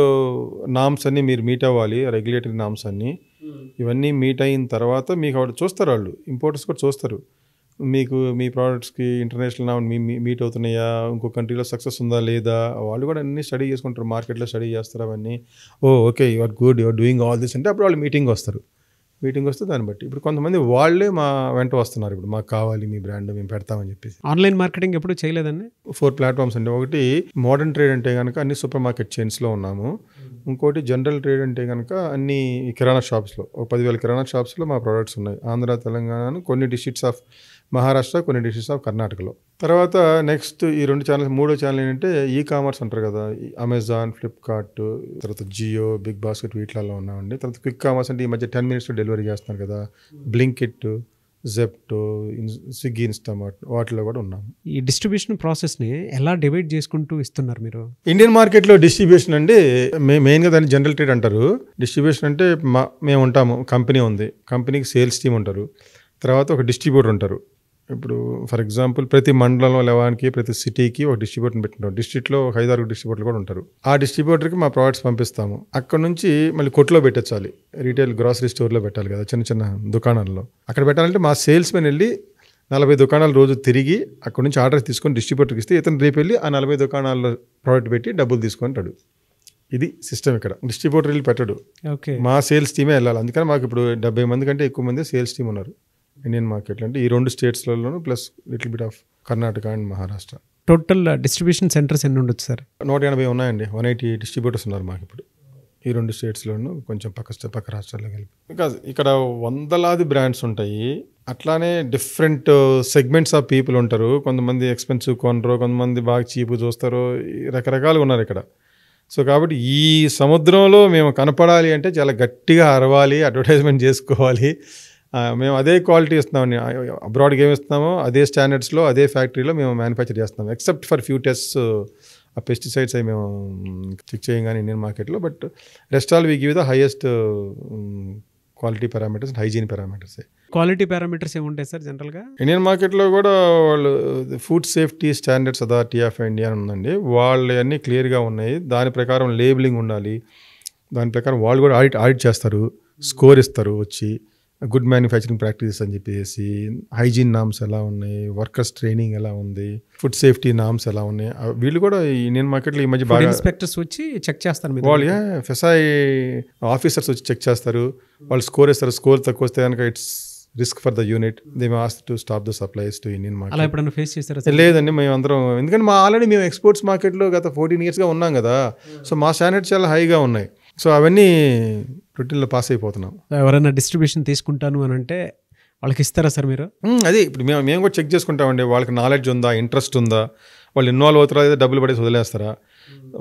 నామ్స్ అన్నీ మీరు మీట్ అవ్వాలి, రెగ్యులేటరీ నామ్స్ అన్నీ. ఇవన్నీ మీట్ అయిన తర్వాత మీకు అక్కడ చూస్తారు, వాళ్ళు ఇంపోర్టర్స్ కూడా చూస్తారు, మీకు మీ ప్రోడక్ట్స్కి ఇంటర్నేషనల్ నామ్ మీట్ అవుతున్నాయా, ఇంకో కంట్రీలో సక్సెస్ ఉందా లేదా, వాళ్ళు కూడా అన్నీ స్టడీ చేసుకుంటారు, మార్కెట్లో స్టడీ చేస్తారు అవన్నీ. Okay you are good, you are doing all this అంటే అప్పుడు వాళ్ళు మీటింగ్ వస్తే దాన్ని బట్టి ఇప్పుడు కొంతమంది వాళ్ళే మా వెంట వస్తున్నారు, ఇప్పుడు మాకు కావాలి మీ బ్రాండ్ మేము పెడతామని చెప్పేసి. ఆన్లైన్ మార్కెటింగ్ ఎప్పుడు చేయలేదండి? 4 ప్లాట్ఫామ్స్ అండి. ఒకటి మోడర్న్ ట్రేడ్ అంటే కనుక అన్ని సూపర్ మార్కెట్ చైన్స్లో ఉన్నాము. ఇంకోటి జనరల్ ట్రేడ్ అంటే కనుక అన్ని కిరాణా షాప్స్లో, ఒక 10,000 కిరాణా షాప్స్లో మా ప్రోడక్ట్స్ ఉన్నాయి. ఆంధ్ర, తెలంగాణ, కొన్ని డిస్ట్రిక్ట్స్ ఆఫ్ మహారాష్ట్ర, కొన్ని డిస్ట్రిక్ట్స్ ఆఫ్ కర్ణాటకలో. తర్వాత నెక్స్ట్ ఈ 2 ఛానల్స్, 3వ ఛానల్ ఏంటంటే ఈ కామర్స్ అంటారు కదా, అమెజాన్, ఫ్లిప్కార్ట్, తర్వాత జియో, బిగ్ బాస్కెట్, వీటిలలో ఉన్నామండి. తర్వాత క్విక్ కామర్స్ అంటే ఈ మధ్య 10 minutes డెలివరీ చేస్తున్నారు కదా, బ్లింకిట్, జెప్టో, స్విగ్గీ, ఇన్స్టామార్ట్, వాటిలో కూడా ఉన్నాము. ఈ డిస్ట్రిబ్యూషన్ ప్రాసెస్ని ఎలా డివైడ్ చేసుకుంటూ ఇస్తున్నారు మీరు? ఇండియన్ మార్కెట్లో డిస్ట్రిబ్యూషన్ అంటే మెయిన్గా దాన్ని జనరల్ ట్రేడ్ అంటారు. డిస్ట్రిబ్యూషన్ అంటే మేము ఉంటాము, కంపెనీ ఉంది, కంపెనీకి సేల్స్ టీమ్ ఉంటారు, తర్వాత ఒక డిస్ట్రిబ్యూటర్ ఉంటారు. ఇప్పుడు ఫర్ ఎగ్జాంపుల్ ప్రతి మండలంలో లేవానికి, ప్రతి సిటీకి ఒక డిస్ట్రిబ్యూటర్ని పెట్టుకుంటాం. డిస్ట్రిక్ట్లో ఒక 5-6 డిస్ట్రిబ్యూటర్లు కూడా ఉంటారు. ఆ డిస్ట్రిబ్యూటర్కి మా ప్రోడక్ట్స్ పంపిస్తాము. అక్కడ నుంచి మళ్ళీ కొట్లో పెట్టాలి, రీటైల్ గ్రాసరీ స్టోర్లో పెట్టాలి కదా, చిన్న చిన్న దుకాణాల్లో. అక్కడ పెట్టాలంటే మా సేల్స్ మెన్ వెళ్ళి 40 దుకాణాలు రోజు తిరిగి అక్కడ నుంచి ఆర్డర్ తీసుకొని డిస్ట్రిబ్యూటర్కి ఇస్తే ఇతను రేపు వెళ్ళి ఆ 40 దుకాణాల్లో ప్రోడక్ట్ పెట్టి డబ్బులు తీసుకుంటాడు. ఇది సిస్టమ్. ఇక్కడ డిస్ట్రిబ్యూటర్ వెళ్ళి పెట్టడు, మా సేల్స్ టీమే వెళ్ళాలి. అందుకని మాకు ఇప్పుడు 70 మంది కంటే ఎక్కువ మంది సేల్స్ టీమ్ ఉన్నారు ఇండియన్ మార్కెట్లో. అంటే ఈ 2 స్టేట్స్లలోనూ plus little bit of Karnataka and Maharashtra. Total distribution centres ఎన్ని ఉండొచ్చు సార్? 180 ఉన్నాయండి. 180 డిస్ట్రిబ్యూటర్స్ ఉన్నారు మాకు ఇప్పుడు ఈ 2 స్టేట్స్లోనూ, కొంచెం పక్క రాష్ట్రాల్లో కలిపి. బికాజ్ ఇక్కడ వందలాది బ్రాండ్స్ ఉంటాయి. అట్లానే డిఫరెంట్ సెగ్మెంట్స్ ఆఫ్ పీపుల్ ఉంటారు. కొంతమంది ఎక్స్పెన్సివ్ కొనరు, కొంతమంది బాగా చీపు చూస్తారు, రకరకాలుగా ఉన్నారు ఇక్కడ. సో కాబట్టి ఈ సముద్రంలో మేము కనపడాలి అంటే చాలా గట్టిగా అరవాలి, అడ్వర్టైజ్మెంట్ చేసుకోవాలి. మేము అదే క్వాలిటీ ఇస్తున్నామని, అబ్రాడ్కి ఏమి ఇస్తున్నామో అదే స్టాండర్డ్స్లో, అదే ఫ్యాక్టరీలో మేము మ్యానుఫ్యాక్చర్ చేస్తున్నాం. ఎక్సెప్ట్ ఫర్ ఫ్యూ టెస్ట్స్, ఆ పెస్టిసైడ్స్ అవి మేము చెక్ చేయం కానీ ఇండియన్ మార్కెట్లో. But rest all we give the highest quality parameters, hygiene parameters. Quality parameters ఏముంటాయి సార్ జనరల్గా? ఇండియన్ మార్కెట్లో కూడా వాళ్ళు food safety standards authority of India ఉందండి, వాళ్ళు అన్నీ క్లియర్గా ఉన్నాయి. దాని ప్రకారం లేబులింగ్ ఉండాలి, దాని ప్రకారం వాళ్ళు కూడా ఆడిట్ చేస్తారు, స్కోర్ ఇస్తారు వచ్చి, గుడ్ మ్యానుఫ్యాక్చరింగ్ ప్రాక్టీసెస్ అని చెప్పేసి, హైజీన్ నామ్స్ ఎలా ఉన్నాయి, వర్కర్స్ ట్రైనింగ్ ఎలా ఉంది, ఫుడ్ సేఫ్టీ నామ్స్ ఎలా ఉన్నాయి, వీళ్ళు కూడా ఇండియన్ మార్కెట్లో ఈ మధ్య బాగా ఇన్స్పెక్టర్స్ వచ్చి చెక్ చేస్తారు. వాళ్ళు ఫెసై ఆఫీసర్స్ వచ్చి చెక్ చేస్తారు, వాళ్ళు స్కోర్ ఇస్తారు. స్కోర్ తక్కువ వస్తే కనుక it's risk for the unit, they may ask to stop the supplies to Indian market. అలా ఎప్పుడైనా ఫేస్ చేస్తారా? లేదండి, మేము అందరం, ఎందుకంటే ఆల్రెడీ మేము ఎక్స్పోర్ట్స్ మార్కెట్లో గత 14 yearsగా ఉన్నాం కదా, సో మా స్టాండర్డ్స్ చాలా హైగా ఉన్నాయి. సో అవన్నీ రొటీన్లో పాస్ అయిపోతున్నాం. ఎవరైనా డిస్ట్రిబ్యూషన్ తీసుకుంటాను అని అంటే వాళ్ళకి ఇస్తారా సార్ మీరు? అదే ఇప్పుడు మేము కూడా చెక్ చేసుకుంటామండి, వాళ్ళకి నాలెడ్జ్ ఉందా, ఇంట్రెస్ట్ ఉందా, వాళ్ళు ఇన్వాల్వ్ అవుతారా లేదా డబ్బులు పడేసి వదిలేస్తారా.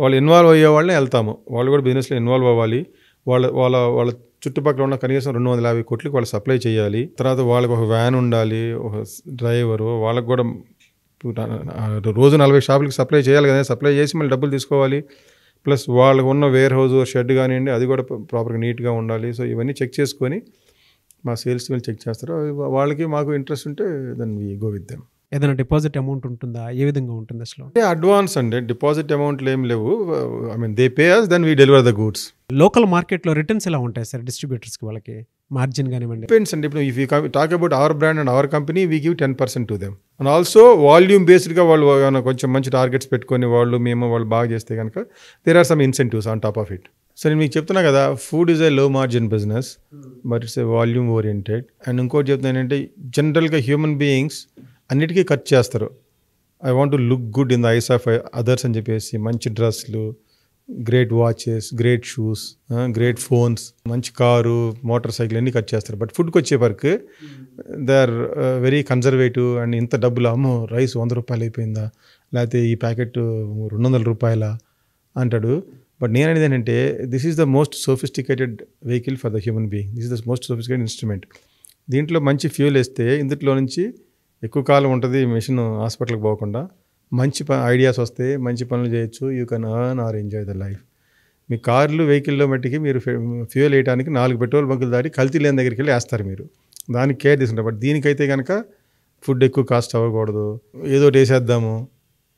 వాళ్ళు ఇన్వాల్వ్ అయ్యే వాళ్ళని వెళ్తాము, వాళ్ళు కూడా బిజినెస్లో ఇన్వాల్వ్ అవ్వాలి. వాళ్ళ చుట్టుపక్కల ఉన్న కనీసం 250 కోట్లకి వాళ్ళు సప్లై చేయాలి. తర్వాత వాళ్ళకి ఒక వ్యాన్ ఉండాలి, ఒక డ్రైవరు, వాళ్ళకి కూడా రోజు 40 షాపులకి సప్లై చేయాలి కదా, సప్లై చేసి మళ్ళీ డబ్బులు తీసుకోవాలి. ప్లస్ వాళ్ళకు ఉన్న వేర్ హౌస్, షెడ్ కానివ్వండి, అది కూడా ప్రాపర్గా నీట్గా ఉండాలి. సో ఇవన్నీ చెక్ చేసుకొని మా సేల్స్ వీళ్ళు చెక్ చేస్తారు. వాళ్ళకి మాకు ఇంట్రెస్ట్ ఉంటే then we go with them. ఏదైనా డిపాజిట్ అమౌంట్ ఉంటుందా, ఏ విధంగా ఉంటుంది అసలు? అంటే అడ్వాన్స్ అండి, డిపాజిట్ అమౌంట్లు ఏం లేవు. I mean they pay us, then we deliver the goods. Local మార్కెట్లో రిటర్న్స్ ఎలా ఉంటాయి సార్ డిస్ట్రిబ్యూటర్స్కి, వాళ్ళకి మార్జిన్ కానివ్వండి? డిపెండ్స్ అండి. ఇప్పుడు if you talk about our brand and our company, we give 10% to them. And also volume బేస్డ్గా వాళ్ళు ఏమైనా కొంచెం మంచి టార్గెట్స్ పెట్టుకొని వాళ్ళు బాగా చేస్తే కనుక there are some incentives on top of it. So నేను మీకు చెప్తున్నా కదా, food is a low margin business but it's a volume oriented. And ఇంకోటి చెప్తున్నా ఏంటంటే జనరల్గా హ్యూమన్ బీయింగ్స్ అన్నిటికీ ఖర్చు చేస్తారు. I want to look good in the eyes of others అని చెప్పేసి మంచి డ్రెస్లు, great watches, great shoes, great phones, మంచి కారు, మోటార్ సైకిల్ అన్నీ ఖర్చు చేస్తారు. బట్ ఫుడ్కి వచ్చే వరకు they are very conservative. And ఇంత డబ్బులు, అమ్మో రైస్ 100 రూపాయలు అయిపోయిందా, లేకపోతే ఈ ప్యాకెట్ 200 రూపాయలా అంటాడు. బట్ నేను అనేది ఏంటంటే this is the most sophisticated vehicle for the human being. This is the most sophisticated instrument. దీంట్లో మంచి ఫ్యూల్ వేస్తే ఇందులో నుంచి ఎక్కువ కాలం ఉంటుంది మిషన్, హాస్పిటల్కి పోకుండా. మంచి ఐడియాస్ వస్తే మంచి పనులు చేయొచ్చు. You can earn or enjoy the life. మీ కార్లు, వెహికల్లో మట్టికి మీరు ఫ్యూయల్ వేయడానికి 4 పెట్రోల్ బంకులు దాటి కల్తీ లేని దగ్గరికి వెళ్ళి వేస్తారు. మీరు దానికి కేర్ తీసుకుంటారు. బట్ దీనికైతే కనుక ఫుడ్ ఎక్కువ కాస్ట్ అవ్వకూడదు, ఏదో వేసేద్దాము,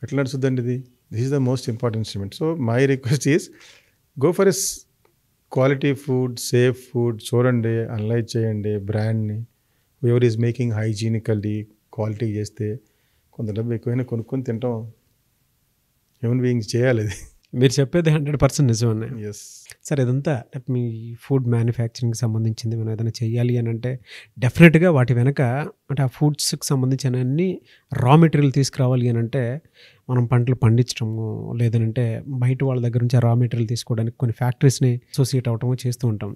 ఎట్లా నడుస్తుందండి ఇది? This is the most important instrument. So my request is go for yes quality food, safe food. చూడండి, అనలైజ్ చేయండి బ్రాండ్ని. Ever is making hygienically quality చేస్తే కొంత డబ్బు ఎక్కువైనా కొనుక్కొని తింటాం. హ్యూమన్ బీయింగ్స్ చేయాలి అది. మీరు చెప్పేది 100% నిజం అన్న. ఎస్ సరే, ఇదంతా మీ ఫుడ్ మ్యానుఫ్యాక్చరింగ్కి సంబంధించింది. మనం ఏదైనా చెయ్యాలి అని అంటే డెఫినెట్గా వాటి వెనక అంటే ఆ ఫుడ్స్కి సంబంధించిన అన్ని రా మెటీరియల్ తీసుకురావాలి అని అంటే మనం పంటలు పండించడము, లేదంటే బయట వాళ్ళ దగ్గర నుంచి ఆ రా మెటీరియల్ తీసుకోవడానికి కొన్ని ఫ్యాక్టరీస్ని అసోసియేట్ అవటము చేస్తూ ఉంటాం.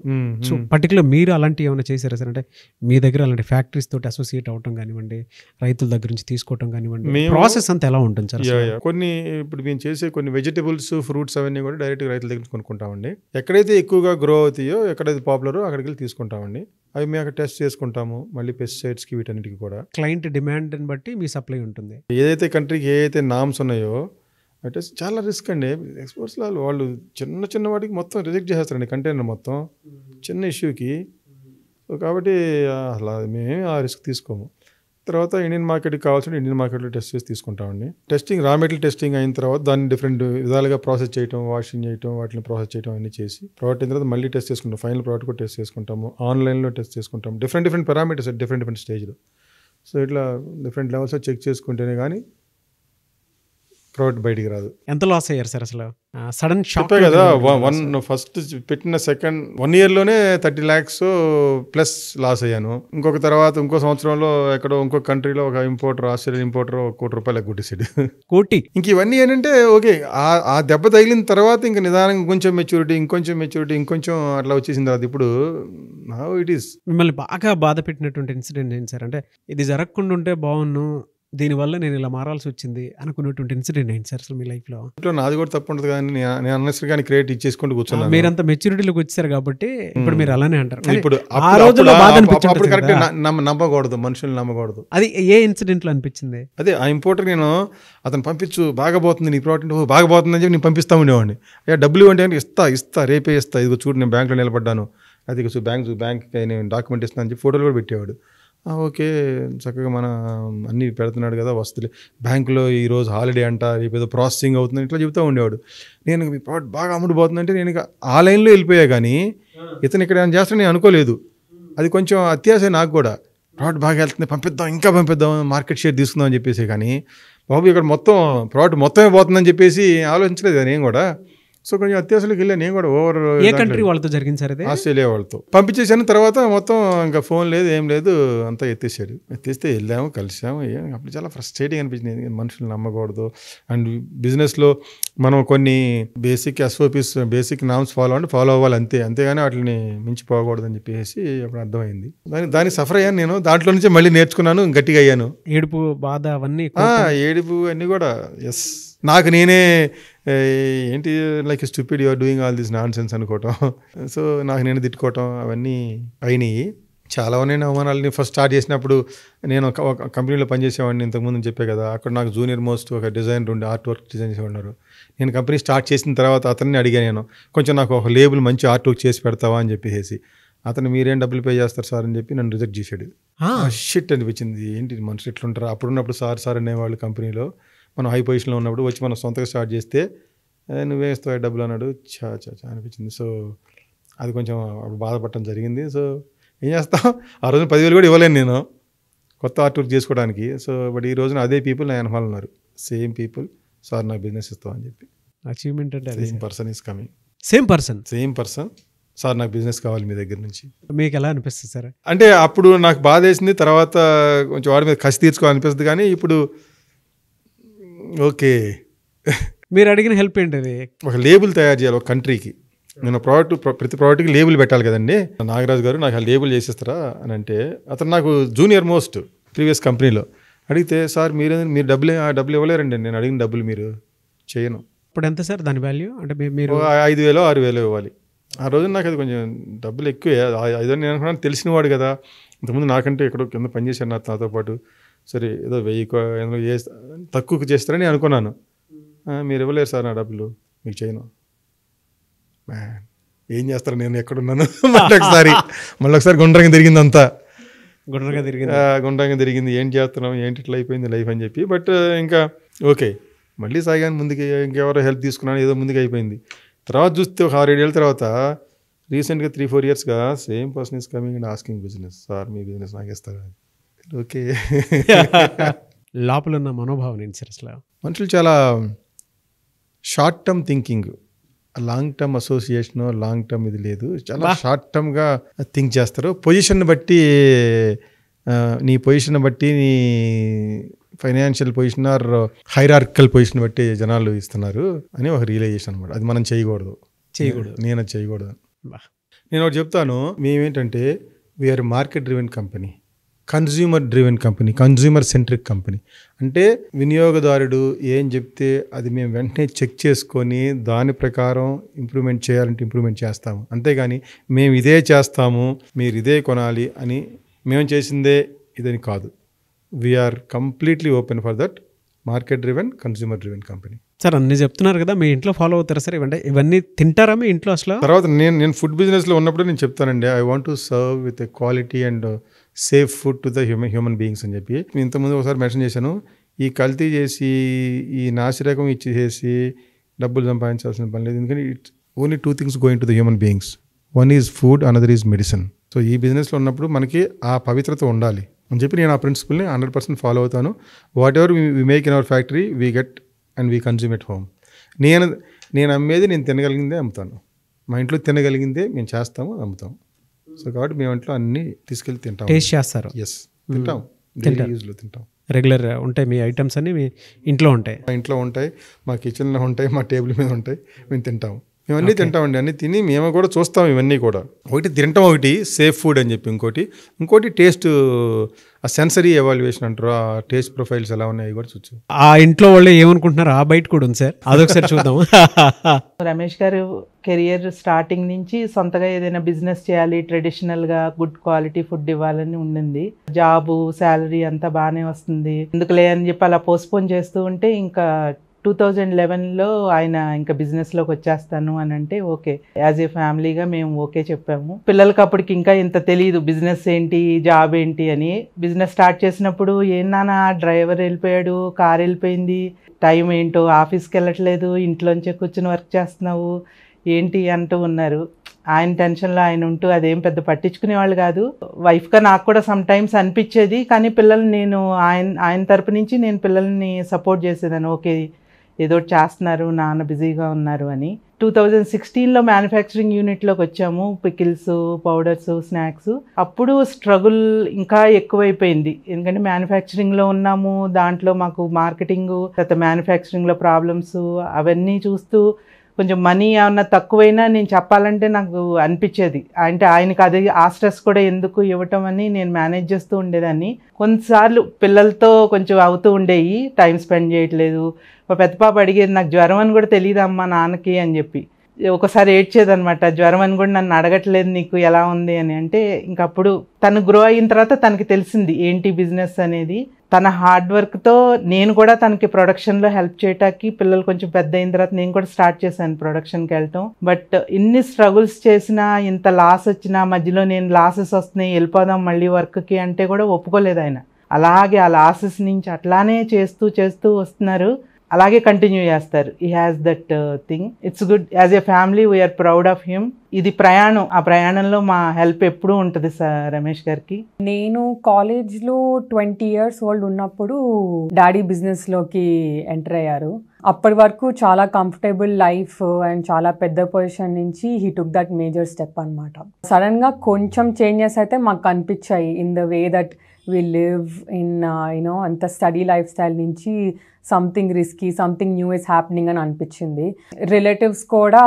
సో పర్టికులర్ మీరు అలాంటివి ఏమైనా చేశారా సార్? అంటే మీ దగ్గర అలాంటి ఫ్యాక్టరీస్ తోటి అసోసియేట్ అవటం కానివ్వండి, రైతుల దగ్గర నుంచి తీసుకోవటం కానివ్వండి, ప్రాసెస్ అంతా ఎలా ఉంటుంది సార్? కొన్ని ఇప్పుడు మేము చేసే కొన్ని వెజిటబుల్స్, ఫ్రూట్స్ అవన్నీ కూడా డైరెక్ట్గా రైతుల దగ్గర కొనుక్కుంటామండి. ఎక్కడైతే ఎక్కువగా గ్రో అవుతాయో, ఎక్కడైతే పాపులరో అక్కడికి వెళ్ళి తీసుకుంటామండి. అవి మేము అక్కడ టెస్ట్ చేసుకుంటాము. మళ్ళీ పెస్టిసైడ్స్కి వీటన్నిటికి కూడా క్లయింట్ డిమాండ్ని బట్టి మీ సప్లై ఉంటుంది. ఏదైతే కంట్రీకి ఏదైతే నామ్స్ ఉన్నాయో అంటే చాలా రిస్క్ అండి. ఎక్స్పోర్ట్స్లో వాళ్ళు చిన్న చిన్న వాటికి మొత్తం రిజెక్ట్ చేసేస్తారండి కంటైనర్ మొత్తం, చిన్న ఇష్యూకి. సో కాబట్టి అలా మేమేమి ఆ రిస్క్ తీసుకోము. తర్వాత ఇండియన్ మార్కెట్కి కావాల్సిన ఇండియన్ మార్కెట్లో టెస్ట్ చేసి తీసుకుంటామండి. టెస్టింగ్, రా మెటీరియల్ టెస్టింగ్ అయిన తర్వాత దాన్ని డిఫరెంట్ విధాలుగా ప్రాసెస్ చేయటం, వాషింగ్ చేయటం, వాటిని ప్రాసెస్ చేయటం అన్నీ చేసి ప్రోడక్ట్ అయిన తర్వాత మళ్ళీ టెస్ట్ చేసుకుంటాం. ఫైనల్ ప్రోడక్ట్ కూడా టెస్ట్ చేసుకుంటాము. ఆన్లైన్లో టెస్ట్ చేసుకుంటాం. డిఫరెంట్ పారామీటర్స్ డిఫరెంట్ స్టేజ్లో. సో ఇట్లా డిఫరెంట్ లెవెల్స్లో చెక్ చేసుకుంటేనే కానీ ప్రోడక్ట్ బయటికి రాదు. ఎంత లాస్ అయ్యారు సార్ అసలు? సడన్ షాక్ కదా, ఫస్ట్ పెట్టిన 1 yearలోనే 30 lakhs ప్లస్ లాస్ అయ్యాను. ఇంకో సంవత్సరంలో ఎక్కడో ఇంకో కంట్రీలో ఒక ఇంపోర్టర్, ఆస్ట్రేలియన్ ఇంపోర్టర్ ₹1 కోటి కొట్టేసాడు. కోటి. ఇంక ఇవన్నీ ఏంటంటే ఓకే, ఆ దెబ్బ తగిలిన తర్వాత ఇంకా నిదానంగా ఇంకొంచెం మెచ్యూరిటీ ఇంకొంచెం అట్లా వచ్చేసిన తర్వాత ఇప్పుడు నౌ ఇట్ ఈస్. మిమ్మల్ని బాగా బాధ పెట్టినటువంటి ఇన్సిడెంట్ ఏంటి సార్? అంటే ఇది జరగకుండా ఉంటే బాగున్ను, దీనివల్ల నేను ఇలా మారాల్సి వచ్చింది అనుకున్నటువంటి ఇన్సిడెంట్ ఏంటి సార్ అసలు మీ లైఫ్లో? నాది కూడా తప్పు ఉంటుంది కానీ నేను అన్నెసరి కానీ క్రియేట్ ఇచ్చేసుకుంటూ కూర్చున్నాను. మీరంత మెచ్యూరిటీలోకి వచ్చారు కాబట్టి ఇప్పుడు మీరు అలానే అంటారు. ఇప్పుడు ఆ రోజుల్లో బాధ అప్పుడు కరెక్ట్ నమ్మకూడదు, మనుషుల్ని నమ్మకూడదు. అది ఏ ఇన్సిడెంట్లో అనిపించింది? అదే ఆ ఇంపోర్టర్ నేను అతను పంపించు, బాగా పోతుంది నీ ప్రోడక్ట్, బాగా పోతుంది అని చెప్పి నేను పంపిస్తా ఉండేవాడిని. అయ్యా డబ్బులు ఇవ్వండి, ఇస్తా రేపే ఇస్తా, ఇదిగో చూడు నేను బ్యాంక్లో నిలబడ్డాను, అది బ్యాంక్కి నేను డాక్యుమెంట్ ఇస్తాను అని చెప్పి ఫోటోలు కూడా పెట్టేవాడు. ఓకే, చక్కగా మన అన్నీ పెడుతున్నాడు కదా, వస్తువులు బ్యాంకులో ఈరోజు హాలిడే అంట, రేపు ఏదో ప్రాసెసింగ్ అవుతుందని ఇట్లా చెబుతూ ఉండేవాడు. నేను మీ ప్రోడక్ట్ బాగా అమ్ముడుపోతుందంటే నేను ఇక ఆ లైన్లో వెళ్ళిపోయా. కానీ ఇతను ఇక్కడ ఏమైనా చేస్తాను నేను అనుకోలేదు. అది కొంచెం అత్యాశ నాకు కూడా. ప్రోడక్ట్ బాగా వెళ్తుంది, పంపిద్దాం, మార్కెట్ షేర్ తీసుకుందాం అని చెప్పేసి. కానీ బాబు ఇక్కడ ప్రోడక్ట్ మొత్తమే పోతుందని చెప్పేసి ఆలోచించలేదు కదా నేను కూడా. సో కొంచెం అత్యాశలోకి వెళ్ళాను నేను కూడా. ఏ కంట్రీ వాళ్ళతో జరిగింది సార్ అది? ఆస్ట్రేలియా వాళ్ళతో పంపించేసాను. తర్వాత మొత్తం ఇంకా ఫోన్ లేదు, ఏం లేదు, అంతా ఎత్తేస్తే వెళ్ళాము, కలిసాము. అప్పుడు చాలా ఫ్రస్ట్రేటింగ్ అనిపించింది. మనుషులు నమ్మకూడదు. అండ్ బిజినెస్లో మనం కొన్ని basic SOPs, basic norms follow అవ్వాలి అంతేగాని వాటిని మించిపోకూడదు అని చెప్పేసి అప్పుడు అర్థమైంది. దానికి సఫర్ అయ్యాను నేను. దాంట్లో నుంచి మళ్ళీ నేర్చుకున్నాను, గట్టిగా అయ్యాను. ఏడుపు, బాధ అవన్నీ, ఏడుపు అన్నీ కూడా. ఎస్, నాకు నేనే ఏంటి like stupid you are doing all this nonsense అనుకోవటం. సో నాకు నేను తిట్టుకోవటం అవన్నీ అయినాయి. చాలా ఉన్నాయి అవమానాలని. ఫస్ట్ స్టార్ట్ చేసినప్పుడు నేను ఒక కంపెనీలో పనిచేసేవాడిని, ఇంతకుముందు చెప్పే కదా. అక్కడ నాకు జూనియర్ మోస్ట్ ఒక డిజైనర్ ఉండి ఆర్ట్ వర్క్ డిజైన్ చేసేవాడు. నేను కంపెనీ స్టార్ట్ చేసిన తర్వాత అతన్ని అడిగాను, నేను కొంచెం నాకు ఒక లేబుల్ మంచి ఆర్ట్ వర్క్ చేసి పెడతావా అని చెప్పేసి. అతను మీరేం డబ్బులు పే చేస్తారు సార్ అని చెప్పి నన్ను రిజెక్ట్ చేశాడు. షిట్ అనిపించింది, ఏంటి మనుషులు ఎట్లుంటారు. అప్పుడున్నప్పుడు సార్ అనేవాళ్ళు కంపెనీలో. మనం హై పొజిషన్లో ఉన్నప్పుడు వచ్చి మనం సొంతగా స్టార్ట్ చేస్తే నువ్వే ఇస్తావు డబ్బులు అన్నాడు. చా అనిపించింది. సో అది కొంచెం బాధపడటం జరిగింది. సో ఏం చేస్తాం, ఆ రోజు 10,000 కూడా ఇవ్వలేను నేను. కొత్త ఆర్ట్ వర్క్ చేసుకోవడానికి. సో బట్ ఈ రోజున అదే పీపుల్ నా వెనకాల ఉన్నారు, సేమ్ పీపుల్. సార్ నాకు బిజినెస్ ఇస్తామని చెప్పి. అచీవ్మెంట్ అంటే same person is coming, same person. Sir నాకు బిజినెస్ కావాలి మీ దగ్గర నుంచి. మీకు ఎలా అనిపిస్తుంది సార్? అంటే అప్పుడు నాకు బాధ వేసింది, తర్వాత కొంచెం వాడి మీద కసి తీర్చుకోవాలనిపిస్తుంది. కానీ ఇప్పుడు ఓకే, మీరు అడిగిన హెల్ప్ ఏంటి అది? ఒక లేబుల్ తయారు చేయాలి ఒక కంట్రీకి. నేను ప్రతి ప్రోడక్ట్కి లేబుల్ పెట్టాలి కదండి. నాగరాజు గారు నాకు ఆ లేబుల్ చేసేస్తారా అని అంటే, అతను నాకు జూనియర్ మోస్ట్ ప్రీవియస్ కంపెనీలో. అడిగితే సార్ మీరు డబ్బులు ఇవ్వలేరండి, నేను అడిగిన డబ్బులు మీరు చేయను. ఇప్పుడు ఎంత సార్ దాని వాల్యూ? అంటే మీరు 5,000 6,000 ఇవ్వాలి. ఆ రోజు నాకు అది కొంచెం డబ్బులు ఎక్కువే. 5,000 నేను అనుకున్నాను, తెలిసినవాడు కదా, ఇంతకుముందు నాకంటే ఎక్కడో కింద పనిచేశాను నాతో పాటు. సరే ఏదో 1,000 తక్కువకు చేస్తారని అనుకున్నాను. మీరు ఇవ్వలేరు సార్ నా డబ్బులు, మీకు చేయను. ఏం చేస్తారు, నేను ఎక్కడున్నాను. మళ్ళీ ఒకసారి గుండ్రంగా తిరిగింది, అంతా గుండ్రంగా తిరిగింది. ఏం చేస్తున్నాం, ఏంటి ఇట్లా అయిపోయింది లైఫ్ అని చెప్పి. బట్ ఇంకా ఓకే, మళ్ళీ సాగాను ముందుకి. ఇంకెవరో హెల్ప్ తీసుకున్నాను, ఏదో ముందుకు అయిపోయింది. తర్వాత చూస్తే ఒక 6-7 ఏళ్ళ తర్వాత రీసెంట్గా 3-4 ఇయర్స్గా same person is coming and asking business. Sir me business నాకు ఇస్తారా? ఓకే. లోపల ఉన్న మనోభావం ఏంటి సార్ అసలు? మనుషులు చాలా short term thinking, long term association, long term ఇది లేదు. చాలా షార్ట్ టర్మ్గా థింక్ చేస్తారు. పొజిషన్ బట్టి, నీ పొజిషన్ బట్టి, నీ financial position or hierarchical position బట్టి జనాలు ఇస్తున్నారు అని ఒక రియలైజేషన్ అనమాట. అది మనం చేయకూడదు. నేను అది చేయకూడదు. నేను ఒకటి చెప్తాను, మేమేంటంటే we are market driven company, consumer driven company, consumer centric company. అంటే వినియోగదారుడు ఏం చెప్తే అది మేము వెంటనే చెక్ చేసుకొని దాని ప్రకారం ఇంప్రూవ్మెంట్ చేయాలంటే ఇంప్రూవ్మెంట్ చేస్తాము. అంతేగాని మేము ఇదే చేస్తాము, మీరు ఇదే కొనాలి అని మేము చేసిందే ఇదని కాదు. We are completely open for that market driven, consumer driven company. Sir అన్నీ చెప్తున్నారు కదా, మీ ఇంట్లో ఫాలో అవుతారా సార్ ఇవన్నీ తింటారా మీ ఇంట్లో అసలు? తర్వాత నేను ఫుడ్ బిజినెస్లో ఉన్నప్పుడు నేను చెప్తానండి, I want to serve with a quality and safe food to the human beings అని చెప్పి. ఇంతకుముందు ఒకసారి మెన్షన్ చేశాను, ఈ కల్తీ చేసి ఈ నాసిరకం ఇచ్చేసి డబ్బులు సంపాదించాల్సిన పని లేదు. ఎందుకంటే it's only 2 things going to the human beings, one is food, another is medicine. So ఈ బిజినెస్లో ఉన్నప్పుడు మనకి ఆ పవిత్రత ఉండాలి అని చెప్పి నేను ఆ ప్రిన్సిపల్ని 100% ఫాలో అవుతాను. Whatever we make in our factory we get and we consume at home. నేను అమ్మేది నేను తినగలిగిందే అమ్ముతాను, మా ఇంట్లో తినగలిగిందే మేము చేస్తాము, అమ్ముతాము. సో కాబట్టి మేము ఇంట్లో అన్ని తీసుకెళ్ళి తింటాం. టేస్ట్ చేస్తారు? ఎస్, తింటాం, డైలీ యూజ్లో తింటాం. రెగ్యులర్ ఉంటాయి మీ ఐటమ్స్ అన్ని మీ ఇంట్లో ఉంటాయి? మా ఇంట్లో ఉంటాయి, మా కిచెన్లో ఉంటాయి, మా టేబుల్ మీద ఉంటాయి, మేము తింటాము. మేము అన్నీ తింటామండి, అన్నీ తిని మేము కూడా చూస్తాం. ఇవన్నీ కూడా ఒకటి తింటాం, ఒకటి సేఫ్ ఫుడ్ అని చెప్పి, ఇంకోటి టేస్ట్, ఆ సెన్సరీ ఎవాల్యుయేషన్ అంటారు, ఆ టేస్ట్ ప్రొఫైల్స్ ఎలా ఉన్నాయి కూడా చూచ్చు. ఆ ఇంట్లో వాళ్ళు ఏమనుకుంటున్నారు ఆ బయట కూడా ఉంది సార్, అదొకసారి చూద్దాం. రమేష్ గారు కెరియర్ స్టార్టింగ్ నుంచి సొంతగా ఏదైనా బిజినెస్ చేయాలి, ట్రెడిషనల్గా గుడ్ క్వాలిటీ ఫుడ్ ఇవ్వాలని ఉండింది. జాబు, శాలరీ అంతా బాగానే వస్తుంది, ఎందుకులే అని చెప్పి అలా పోస్ట్పోన్ చేస్తూ ఉంటే ఇంకా 2011లో ఆయన ఇంకా బిజినెస్లోకి వచ్చేస్తాను అని అంటే ఓకే, యాజ్ ఏ ఫ్యామిలీగా మేము ఓకే చెప్పాము. పిల్లలకి అప్పటికి ఇంకా ఇంత తెలియదు బిజినెస్ ఏంటి, జాబ్ ఏంటి అని. బిజినెస్ స్టార్ట్ చేసినప్పుడు ఏం నాన్న డ్రైవర్ వెళ్ళిపోయాడు, కార్ వెళ్ళిపోయింది, టైం ఏంటో, ఆఫీస్కి వెళ్ళట్లేదు, ఇంట్లోంచే కూర్చుని వర్క్ చేస్తున్నావు ఏంటి అంటూ ఉన్నారు. ఆయన టెన్షన్లో ఆయన ఉంటూ అదేం పెద్ద పట్టించుకునేవాళ్ళు కాదు. వైఫ్గా నాకు కూడా సమ్ టైమ్స్ అనిపించేది, కానీ పిల్లల్ని నేను ఆయన తరపు నుంచి నేను పిల్లల్ని సపోర్ట్ చేసేదాన్ని. ఓకే ఏదో చేస్తున్నారు, నాన్న బిజీగా ఉన్నారు అని. 2016లో మ్యానుఫ్యాక్చరింగ్ యూనిట్లోకి వచ్చాము, పికిల్స్, పౌడర్స్, స్నాక్స్. అప్పుడు స్ట్రగుల్ ఇంకా ఎక్కువైపోయింది, ఎందుకంటే మ్యానుఫ్యాక్చరింగ్లో ఉన్నాము, దాంట్లో మాకు మార్కెటింగ్, తర్వాత మ్యానుఫ్యాక్చరింగ్లో ప్రాబ్లమ్స్ అవన్నీ చూస్తూ కొంచెం మనీ ఏమన్నా తక్కువైనా నేను చెప్పాలంటే నాకు అనిపించేది, అంటే ఆయనకి అది ఆ స్ట్రెస్ కూడా ఎందుకు ఇవ్వటం అని నేను మేనేజ్ చేస్తూ ఉండేదాన్ని. కొన్నిసార్లు పిల్లలతో కొంచెం అవుతూ ఉండేవి, టైం స్పెండ్ చేయట్లేదు. మా పెద్ద పాప అడిగేది, నాకు జ్వరం అని కూడా తెలియదు అమ్మా నాన్నకి అని చెప్పి. ఒకసారి ఏడ్చేదనమాట, జ్వరం అని కూడా నన్ను అడగట్లేదు నీకు ఎలా ఉంది అని. అంటే ఇంకప్పుడు తను గ్రో అయిన తర్వాత తనకి తెలిసింది ఏంటి బిజినెస్ అనేది. తన హార్డ్ వర్క్తో నేను కూడా తనకి ప్రొడక్షన్లో హెల్ప్ చేయటానికి, పిల్లలు కొంచెం పెద్ద అయిన తర్వాత నేను కూడా స్టార్ట్ చేశాను ప్రొడక్షన్కి వెళ్ళటం. బట్ ఇన్ని స్ట్రగుల్స్ చేసినా, ఇంత లాస్ వచ్చినా, మధ్యలో నేను లాసెస్ వస్తున్నాయి వెళ్ళిపోదాం మళ్ళీ వర్క్కి అంటే కూడా ఒప్పుకోలేదు ఆయన. అలాగే ఆ లాసెస్ నుంచి అట్లానే చేస్తూ వస్తున్నారు. అలాగే కంటిన్యూ చేస్తారు. He has that thing. It's good. As a family we are proud of him. ఇది ప్రయాణం, ఆ ప్రయాణంలో మా హెల్ప్ ఎప్పుడూ ఉంటుంది సార్ రమేష్ గారికి. నేను కాలేజ్లో 20 years ఓల్డ్ ఉన్నప్పుడు డాడీ బిజినెస్లోకి ఎంటర్ అయ్యారు. అప్పటి వరకు చాలా కంఫర్టబుల్ లైఫ్ అండ్ చాలా పెద్ద పొజిషన్ నుంచి he took that major step అనమాట. సడన్గా కొంచెం చేంజెస్ అయితే మాకు కనిపించాయి in the way that we live in అంత స్టడీ లైఫ్ స్టైల్ నుంచి something risky, something new is happening అని అనిపించింది. రిలేటివ్స్ కూడా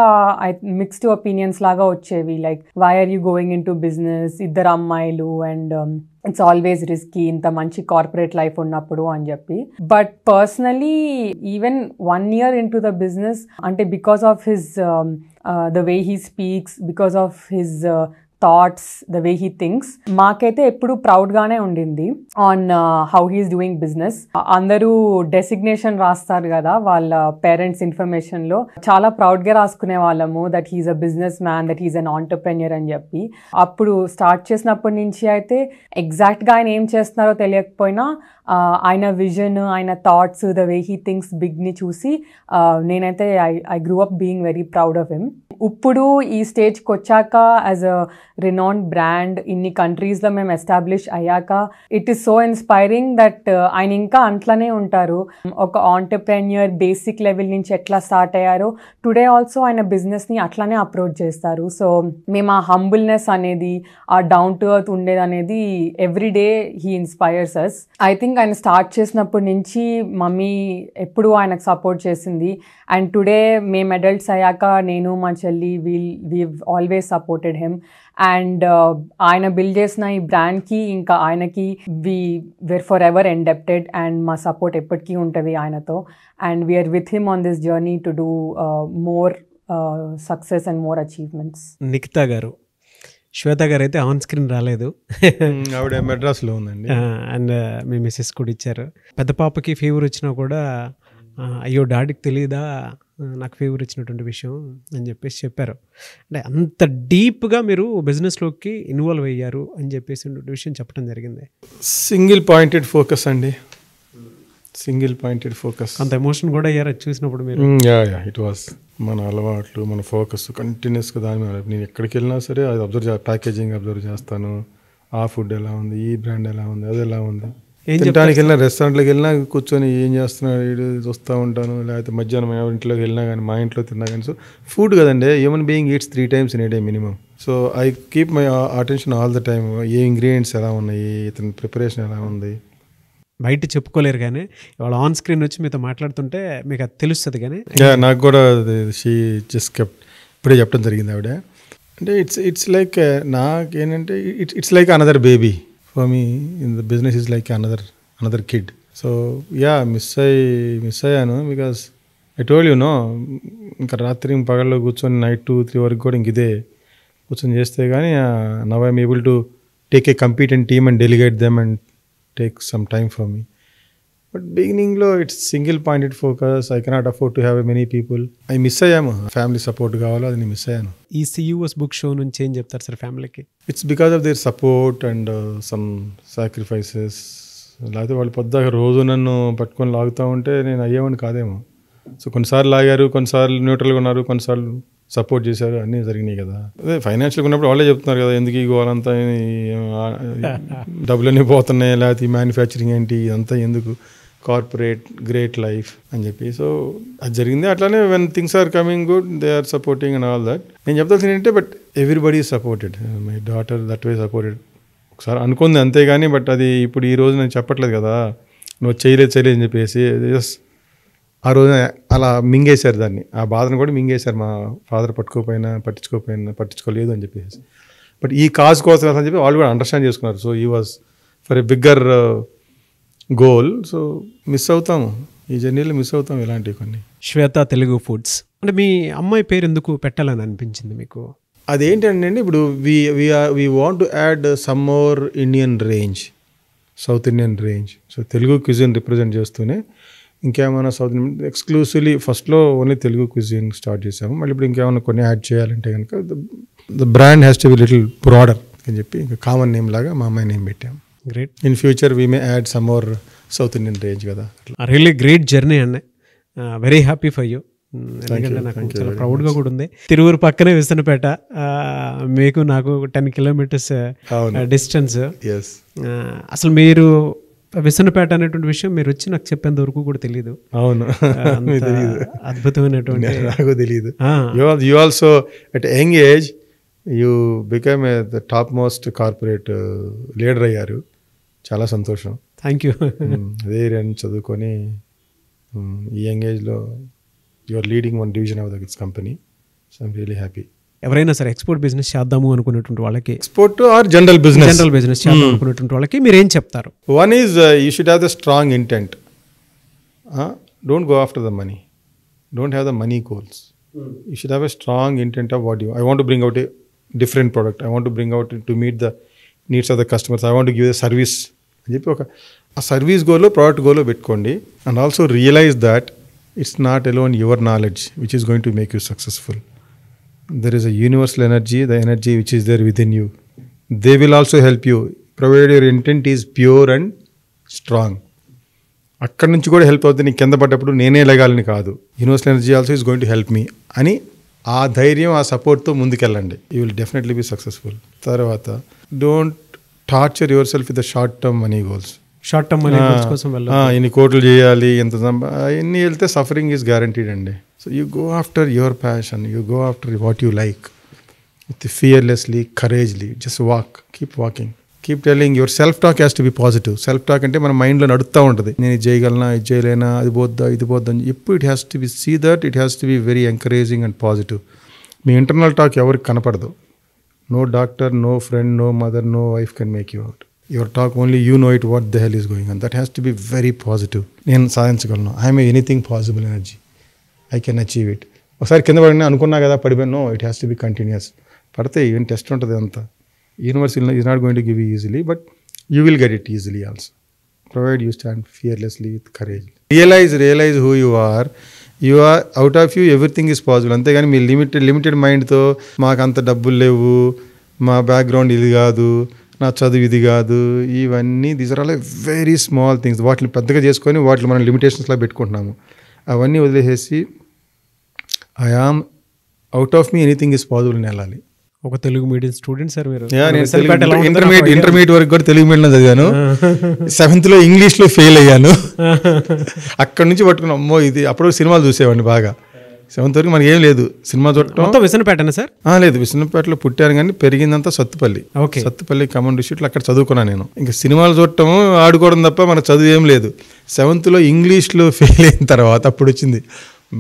మిక్స్డ్ ఒపీనియన్స్ లాగా వచ్చేవి, like why are you going into business, ఇద్దరు అమ్మాయిలు అండ్ ఇట్స్ ఆల్వేస్ రిస్కీ ఇంత మంచి కార్పొరేట్ లైఫ్ ఉన్నప్పుడు అని చెప్పి. But personally even 1 year into the business, అంటే because of his the way he speaks, because of his thoughts, the way he thinks, మాకైతే ఎప్పుడు ప్రౌడ్గానే ఉండింది on how he's doing business. అందరూ డెసిగ్నేషన్ రాస్తారు కదా వాళ్ళ పేరెంట్స్ ఇన్ఫర్మేషన్లో, చాలా ప్రౌడ్గా రాసుకునే వాళ్ళము that he's a business man, that he's an entrepreneur అని చెప్పి. అప్పుడు స్టార్ట్ చేసినప్పటి నుంచి అయితే ఎగ్జాక్ట్గా ఆయన ఏం చేస్తున్నారో తెలియకపోయినా ఆయన విజన్, ఆయన thoughts, the way he thinks బిగ్ని చూసి నేనైతే I grew up being very proud of him. ఇప్పుడు ఈ స్టేజ్కి వచ్చాక యాజ్ అ రినౌండ్ బ్రాండ్ ఇన్ని కంట్రీస్లో మేము ఎస్టాబ్లిష్ అయ్యాక it is so inspiring that ఆయన ఇంకా అట్లనే ఉంటారు. ఒక ఆంటర్ప్రెన్యూర్ బేసిక్ లెవెల్ నుంచి ఎట్లా స్టార్ట్ అయ్యారో టుడే ఆల్సో ఆయన బిజినెస్ని అట్లానే అప్రోచ్ చేస్తారు. సో మేము ఆ హంబుల్నెస్ అనేది, ఆ డౌన్ టు ఎర్త్ ఉండేది అనేది every day he inspires us. I think ఆయన స్టార్ట్ చేసినప్పటి నుంచి మమ్మీ ఎప్పుడూ ఆయనకు సపోర్ట్ చేసింది. అండ్ టుడే మేము అడల్ట్స్ అయ్యాక నేను మా చెల్లి we've always supported him. And ఆయన బిల్డ్ చేసిన ఈ బ్రాండ్కి ఇంకా ఆయనకి we're forever indebted and మా సపోర్ట్ ఎప్పటికీ ఉంటుంది ఆయనతో. And we are with him on this journey to do more success and more achievements. Nikhita గారు, శ్వేత గారు అయితే ఆన్ స్క్రీన్ రాలేదు, ఆవిడ మెడ్రాస్లో ఉందండి. అండ్ మీ మిస్సెస్ కూడా ఇచ్చారు. పెద్ద పాపకి ఫీవర్ వచ్చినా కూడా అయ్యో డాడీకి తెలియదా నాకు ఫీవర్ ఇచ్చినటువంటి విషయం అని చెప్పేసి చెప్పారు. అంటే అంత డీప్గా మీరు బిజినెస్లోకి ఇన్వాల్వ్ అయ్యారు అని చెప్పేసి విషయం చెప్పడం జరిగింది. సింగిల్ పాయింటెడ్ ఫోకస్ అండి, సింగిల్ పాయింటెడ్ ఫోకస్. అంత ఎమోషన్ కూడా అయ్యారు చూసినప్పుడు మీరు? It was. మన అలవాట్లు, మన ఫోకస్ కంటిన్యూస్గా దాని మీద. నేను ఎక్కడికి వెళ్ళినా సరే అది ప్యాకేజింగ్ అబ్జర్వ్ చేస్తాను. ఆ ఫుడ్ ఎలా ఉంది, ఈ బ్రాండ్ ఎలా ఉంది, అది ఎలా ఉంది. తినడానికి వెళ్ళినా, రెస్టారెంట్లోకి వెళ్ళినా కూర్చొని ఏం చేస్తున్నాడు వీడు చూస్తూ ఉంటాను. లేకపోతే మధ్యాహ్నం ఇంట్లోకి వెళ్ళినా కానీ, మా ఇంట్లో తిన్నా కానీ. సో ఫుడ్ కదండి, human being eats 3 times in a day minimum. So I keep my attention all the time. A ingredients ఎలా ఉన్నాయి, ఇతని ప్రిపరేషన్ ఎలా ఉంది. బయట చెప్పుకోలేరు కానీ ఇవాళ ఆన్ స్క్రీన్ వచ్చి మీతో మాట్లాడుతుంటే మీకు అది తెలుస్తుంది. కానీ నాకు కూడా షీ జస్ట్ కెప్ట్ ఇప్పుడే చెప్పడం జరిగింది ఆవిడ. అంటే ఇట్స్ లైక్ నాకేంటంటే it's like another baby for me in the business. Is like another kid. So miss అయ్యాను because I told you know, ఇంకా రాత్రి పగల్లో కూర్చొని నైట్ 2-3 వరకు కూడా ఇంక ఇదే కూర్చొని చేస్తే కానీ now I'm able to take a competent team and delegate them and take some time for me. But beginning lo it's single pointed focus. I cannot afford to have many people. I miss ayam family support kavalo adini miss ayanu. ఈ CUS book show నుంచి ఏం చెప్తారు సార్ ఫ్యామిలీకి? It's because of their support and some sacrifices. లేకపోతే వాళ్ళు పొద్దుగా రోజు నన్ను పట్టుకొని లాగుతూ ఉంటే నేను అయ్యేవాడిని కాదేమో. సో కొన్నిసార్లు లాగారు, కొన్నిసార్లు న్యూట్రల్గా ఉన్నారు, కొన్నిసార్లు సపోర్ట్ చేశారు, అన్నీ జరిగినాయి కదా. అదే ఫైనాన్షియల్గా ఉన్నప్పుడు వాళ్ళే చెప్తున్నారు కదా, ఎందుకు ఈ గోలంతా డబ్బులన్నీ పోతున్నాయి, లేకపోతే ఈ మ్యానుఫ్యాక్చరింగ్ ఏంటి, ఇదంతా ఎందుకు, కార్పొరేట్ గ్రేట్ లైఫ్ అని చెప్పి. సో అది జరిగింది. అట్లానే when things are coming good they are supporting and all that. నేను చెప్తాల్సింది ఏంటంటే but everybody is supported. My daughter that way supported. ఒకసారి అనుకుంది అంతేగాని బట్ అది ఇప్పుడు ఈ రోజు నేను చెప్పట్లేదు కదా, నువ్వు చేయలేదు అని చెప్పేసి. జస్ట్ ఆ రోజు అలా మింగేశారు దాన్ని, ఆ బాధను కూడా మింగేశారు. మా ఫాదర్ పట్టించుకోలేదు అని చెప్పేసి. బట్ ఈ కాజ్ కోసం అని చెప్పి వాళ్ళు కూడా అండర్స్టాండ్ చేసుకున్నారు. సో ఈ was for a bigger goal. So miss అవుతాము, ఈ జర్నీలో మిస్ అవుతాం ఇలాంటివి కొన్ని. శ్వేత తెలుగు ఫుడ్స్ అంటే మీ అమ్మాయి పేరు ఎందుకు పెట్టాలని అనిపించింది మీకు? అదేంటంటే ఇప్పుడు we want to add some more Indian range, south Indian range. So Telugu cuisine represent చేస్తూనే ఇంకేమైనా సౌత్ ఇండియన్ ఎక్స్క్లూసివ్లీ ఫస్ట్లో ఓన్లీ తెలుగు క్విజిన్ స్టార్ట్ చేసాము. మళ్ళీ ఇప్పుడు ఇంకేమైనా కొన్ని యాడ్ చేయాలంటే కనుక the brand has to be little broader అని చెప్పి ఇంకా కామన్ నేమ్ లాగా మా అమ్మాయి నేమ్ పెట్టాము. Great. In future we may add some more south Indian range కదా. రియల్లీ గ్రేట్ జర్నీ అండి. Very happy for you. ఎందుకంటే నాకు చాలా ప్రౌడ్గా కూడా ఉంది. తిరువురు పక్కనే విసనపేట, మీకు నాకు 10 kilometers డిస్టెన్స్. అసలు మీరు విసనపేట అనేటువంటి విషయం మీరు వచ్చి నాకు చెప్పేంత వరకు కూడా తెలియదు. అవును, అద్భుతమైనటువంటి నాకు తెలియదు. You also at young age you become the topmost corporate leader అయ్యారు. చాలా సంతోషం. Thank you. అదే ఏరియాని చదువుకొని ఈ యంగ్ ఏజ్లో you are leading one division of this company. So I'm really happy. ఎవరైనా సరే ఎక్స్పోర్ట్ బిజినెస్ చేద్దాము అనుకునేటువంటి వాళ్ళకి, ఎక్స్పోర్ట్ ఆర్ జనరల్ బిజినెస్ చేద్దాం అనుకునేటువంటి వాళ్ళకి మీరు ఏం చెప్తారు? One is you should have the strong intent. Don't go after the money, don't have the money goals. You should have a strong intent of what you I want to bring out a different product, I want to bring out to meet the needs of the customers, I want to give the service అని చెప్పి ఒక ఆ సర్వీస్ గోలో ప్రోడక్ట్ గోలో పెట్టుకోండి. And also realise that it's not alone your knowledge which is going to make you successful. There is a universal energy, the energy which is there within you. They will also help you, provided your intent is pure and strong. అక్కడి నుంచి కూడా హెల్ప్ అవుతుంది. నీకు కింద పడ్డప్పుడు నేనే లగాలని కాదు, universal energy also is going to help me అని ఆ ధైర్యం, ఆ సపోర్ట్తో ముందుకెళ్ళండి. You will definitely be successful. తర్వాత don't torture yourself with the short term money goals. Short term money goals కోసం ఇన్ని కోట్లు చేయాలి, ఎంత ఇన్ని వెళ్తే సఫరింగ్ ఈజ్ గ్యారంటీడ్ అండి. So you go after your passion, you go after what you like with fearlessly, courageously, just walk, keep walking, keep telling. Your self talk has to B positive. Self talk అంటే మన మైండ్లో నడుస్తూ ఉంటుంది, నేను ఇది చేయగలనా, ఇది చేయలేనా, అది పోద్దా, ఇది పోద్దా అని. ఎప్పుడు it has to be see that it has to be very encouraging and positive. మీ ఇంటర్నల్ టాక్ ఎవరికి కనపడదు. No doctor, no friend, no mother, no wife can make you out. Your talk only you know it, what the hell is going on. That has to be very positive. నేను సాధించగలను, I am anything possible energy, I can achieve it. ఒకసారి కింద పడినా అనుకున్నా కదా పడిపోయాను, no, it has to be continuous. పడితే ఈవెన్ టెస్ట్ ఉంటుంది అంతా. Universe is not going to give you easily, but you will get it easily also, provide you stand fearlessly with courage. Realise who you are. You are out of you everything is possible. అంతేగాని మీ లిమిటెడ్ మైండ్తో మాకు అంత డబ్బులు లేవు, మా బ్యాక్గ్రౌండ్ ఇది కాదు, నా చదువు ఇది కాదు, ఇవన్నీ these are all very small things. వాటిని పెద్దగా చేసుకొని వాటిని మనం లిమిటేషన్స్లో పెట్టుకుంటున్నాము. అవన్నీ వదిలేసేసి I am out of me, anything is possible అని వెళ్ళాలి. ఒక తెలుగు మీడియం స్టూడెంట్ సార్ మీరు. ఇంటర్మీడియట్ వరకు కూడా తెలుగు మీడియంలో చదివాను. 7th ఇంగ్లీష్లో ఫెయిల్ అయ్యాను. అక్కడ నుంచి పట్టుకున్నాం, అమ్మో ఇది. అప్పుడు సినిమాలు చూసేవాడిని బాగా. 7th వరకు మనకి ఏం లేదు, సినిమా చూడటం. విసనపేటనా సార్? లేదు, విసనపేటలో పుట్టాను కానీ పెరిగిందంతా సత్తుపల్లి. సత్తుపల్లి కమాండ్ డిస్ట్రిక్ట్లో అక్కడ చదువుకున్నాను నేను. ఇంకా సినిమాలు చూడటం, ఆడుకోవడం తప్ప మనకు చదువు ఏం లేదు. 7th ఇంగ్లీష్లో ఫెయిల్ అయిన తర్వాత అప్పుడు వచ్చింది,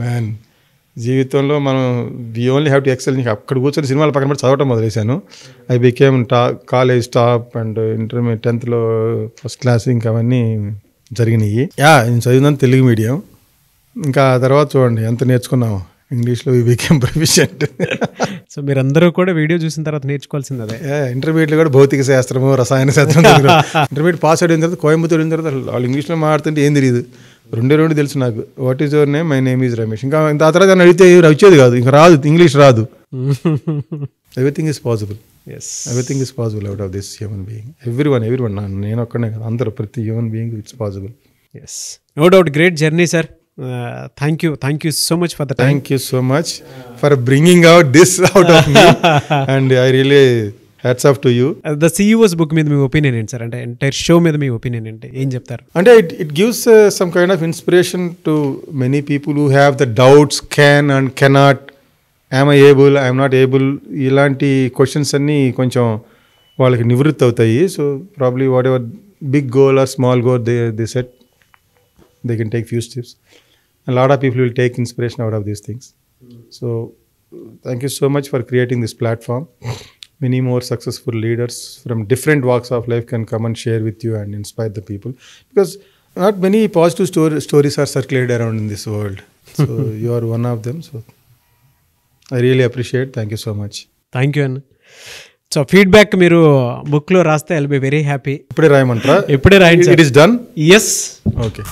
మ్యాన్ జీవితంలో మనం we only have to excel. నీకు అక్కడ కూర్చొని సినిమాలు పక్కన పెట్టి చదవటం మొదలేశాను. I became college top and intermediate 10th first class, ఇంకా అవన్నీ జరిగినాయి. నేను చదివిందని తెలుగు మీడియం. ఇంకా ఆ తర్వాత చూడండి ఎంత నేర్చుకున్నాము ఇంగ్లీష్లో, వి బికేమ్ ప్రొఫిషియంట్. సో మీరందరూ కూడా వీడియో చూసిన తర్వాత నేర్చుకోవాల్సింది అదే. ఇంటర్మీడియట్లో కూడా భౌతిక శాస్త్రము, రసాయన శాస్త్రం ఇంటర్మీడియట్ పాస్ అయిన తర్వాత కోయంబత్తూర్ అయిన తర్వాత వాళ్ళు ఇంగ్లీష్లో మాట్లాడుతుంటే ఏం తెలియదు. 2 తెలుసు నాకు. What is your name? My name is Ramesh. ఇంకా ఆ తర్వాత నన్ను అడిగితే వచ్చేది కాదు, ఇంకా రాదు, ఇంగ్లీష్ రాదు. Everything is possible. Everything is possible out of this human being. Everyone నేను ఒక్కనే కాదు, అందరూ, ప్రతి human being it's possible. Yes, no doubt. Great journey sir. Thank you so much for the time. Thank you so much for bringing out this out of me. And I really hats off to you. The CEO's book మీద మీ ఒపీనియన్ ఏంటి సార్? అంటే ఎంటైర్ షో మీద మీ ఒపీనియన్ ఏంటి, ఏం చెప్తారు? అంటే it gives some kind of inspiration to many people who have the doubts, can and cannot, am I able, I am not able, ఇలాంటి క్వశ్చన్స్ అన్నీ కొంచెం వాళ్ళకి నివృత్తి అవుతాయి. So probably whatever big goal or small goal they set, they can take few steps. A lot of people will take inspiration out of these things. So thank you so much for creating this platform. Many more successful leaders from different walks of life can come and share with you and inspire the people, because not many positive stories are circulated around in this world. So you are one of them. So I really appreciate. Thank you so much. Thank you Anna. So feedback మీరు బుక్లో రాస్తే I will be very happy. ఇప్పుడే రాయమంటారా? ఇప్పుడే రాయండి. It is done? Yes. Okay.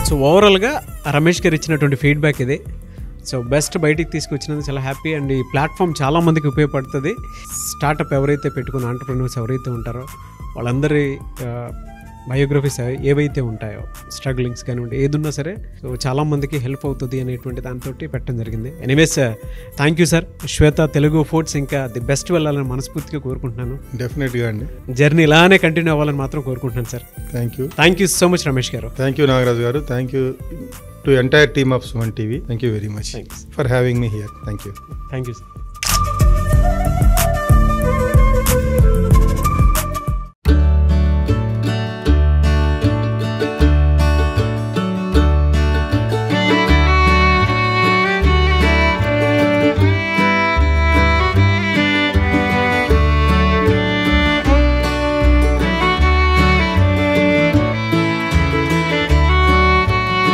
So ఓవరాల్గా రమేష్ గారు ఇచ్చినటువంటి ఫీడ్బ్యాక్ ఇది. సో బెస్ట్ బయటికి తీసుకొచ్చినందుకు చాలా హ్యాపీ. అండ్ ఈ ప్లాట్ఫామ్ చాలా మందికి ఉపయోగపడుతుంది. స్టార్టప్ ఎవరైతే పెట్టుకున్న ఆంటర్ప్రెన్యూర్స్ ఎవరైతే ఉంటారో వాళ్ళందరి బయోగ్రఫీస్ ఏవైతే ఉంటాయో, స్ట్రగ్లింగ్స్ కానివ్వండి, ఏది ఉన్నా సరే సో చాలా మందికి హెల్ప్ అవుతుంది అనేటువంటి దాంతో పెట్టడం జరిగింది. Anyways thank you sir. Shweta Telugu foods ఇంకా ది బెస్ట్ వెళ్ళాలని మనస్ఫూర్తిగా కోరుకుంటున్నాను. డెఫినెట్గా అండి. జర్నీ ఇలానే కంటిన్యూ అవ్వాలని మాత్రం కోరుకుంటున్నాను sir. Thank you so much Ramesh గారు. థ్యాంక్ యూ నాగరాజు గారు. Thank you to entire team of Suman TV. Thank you very much for having me here. Thank you sir.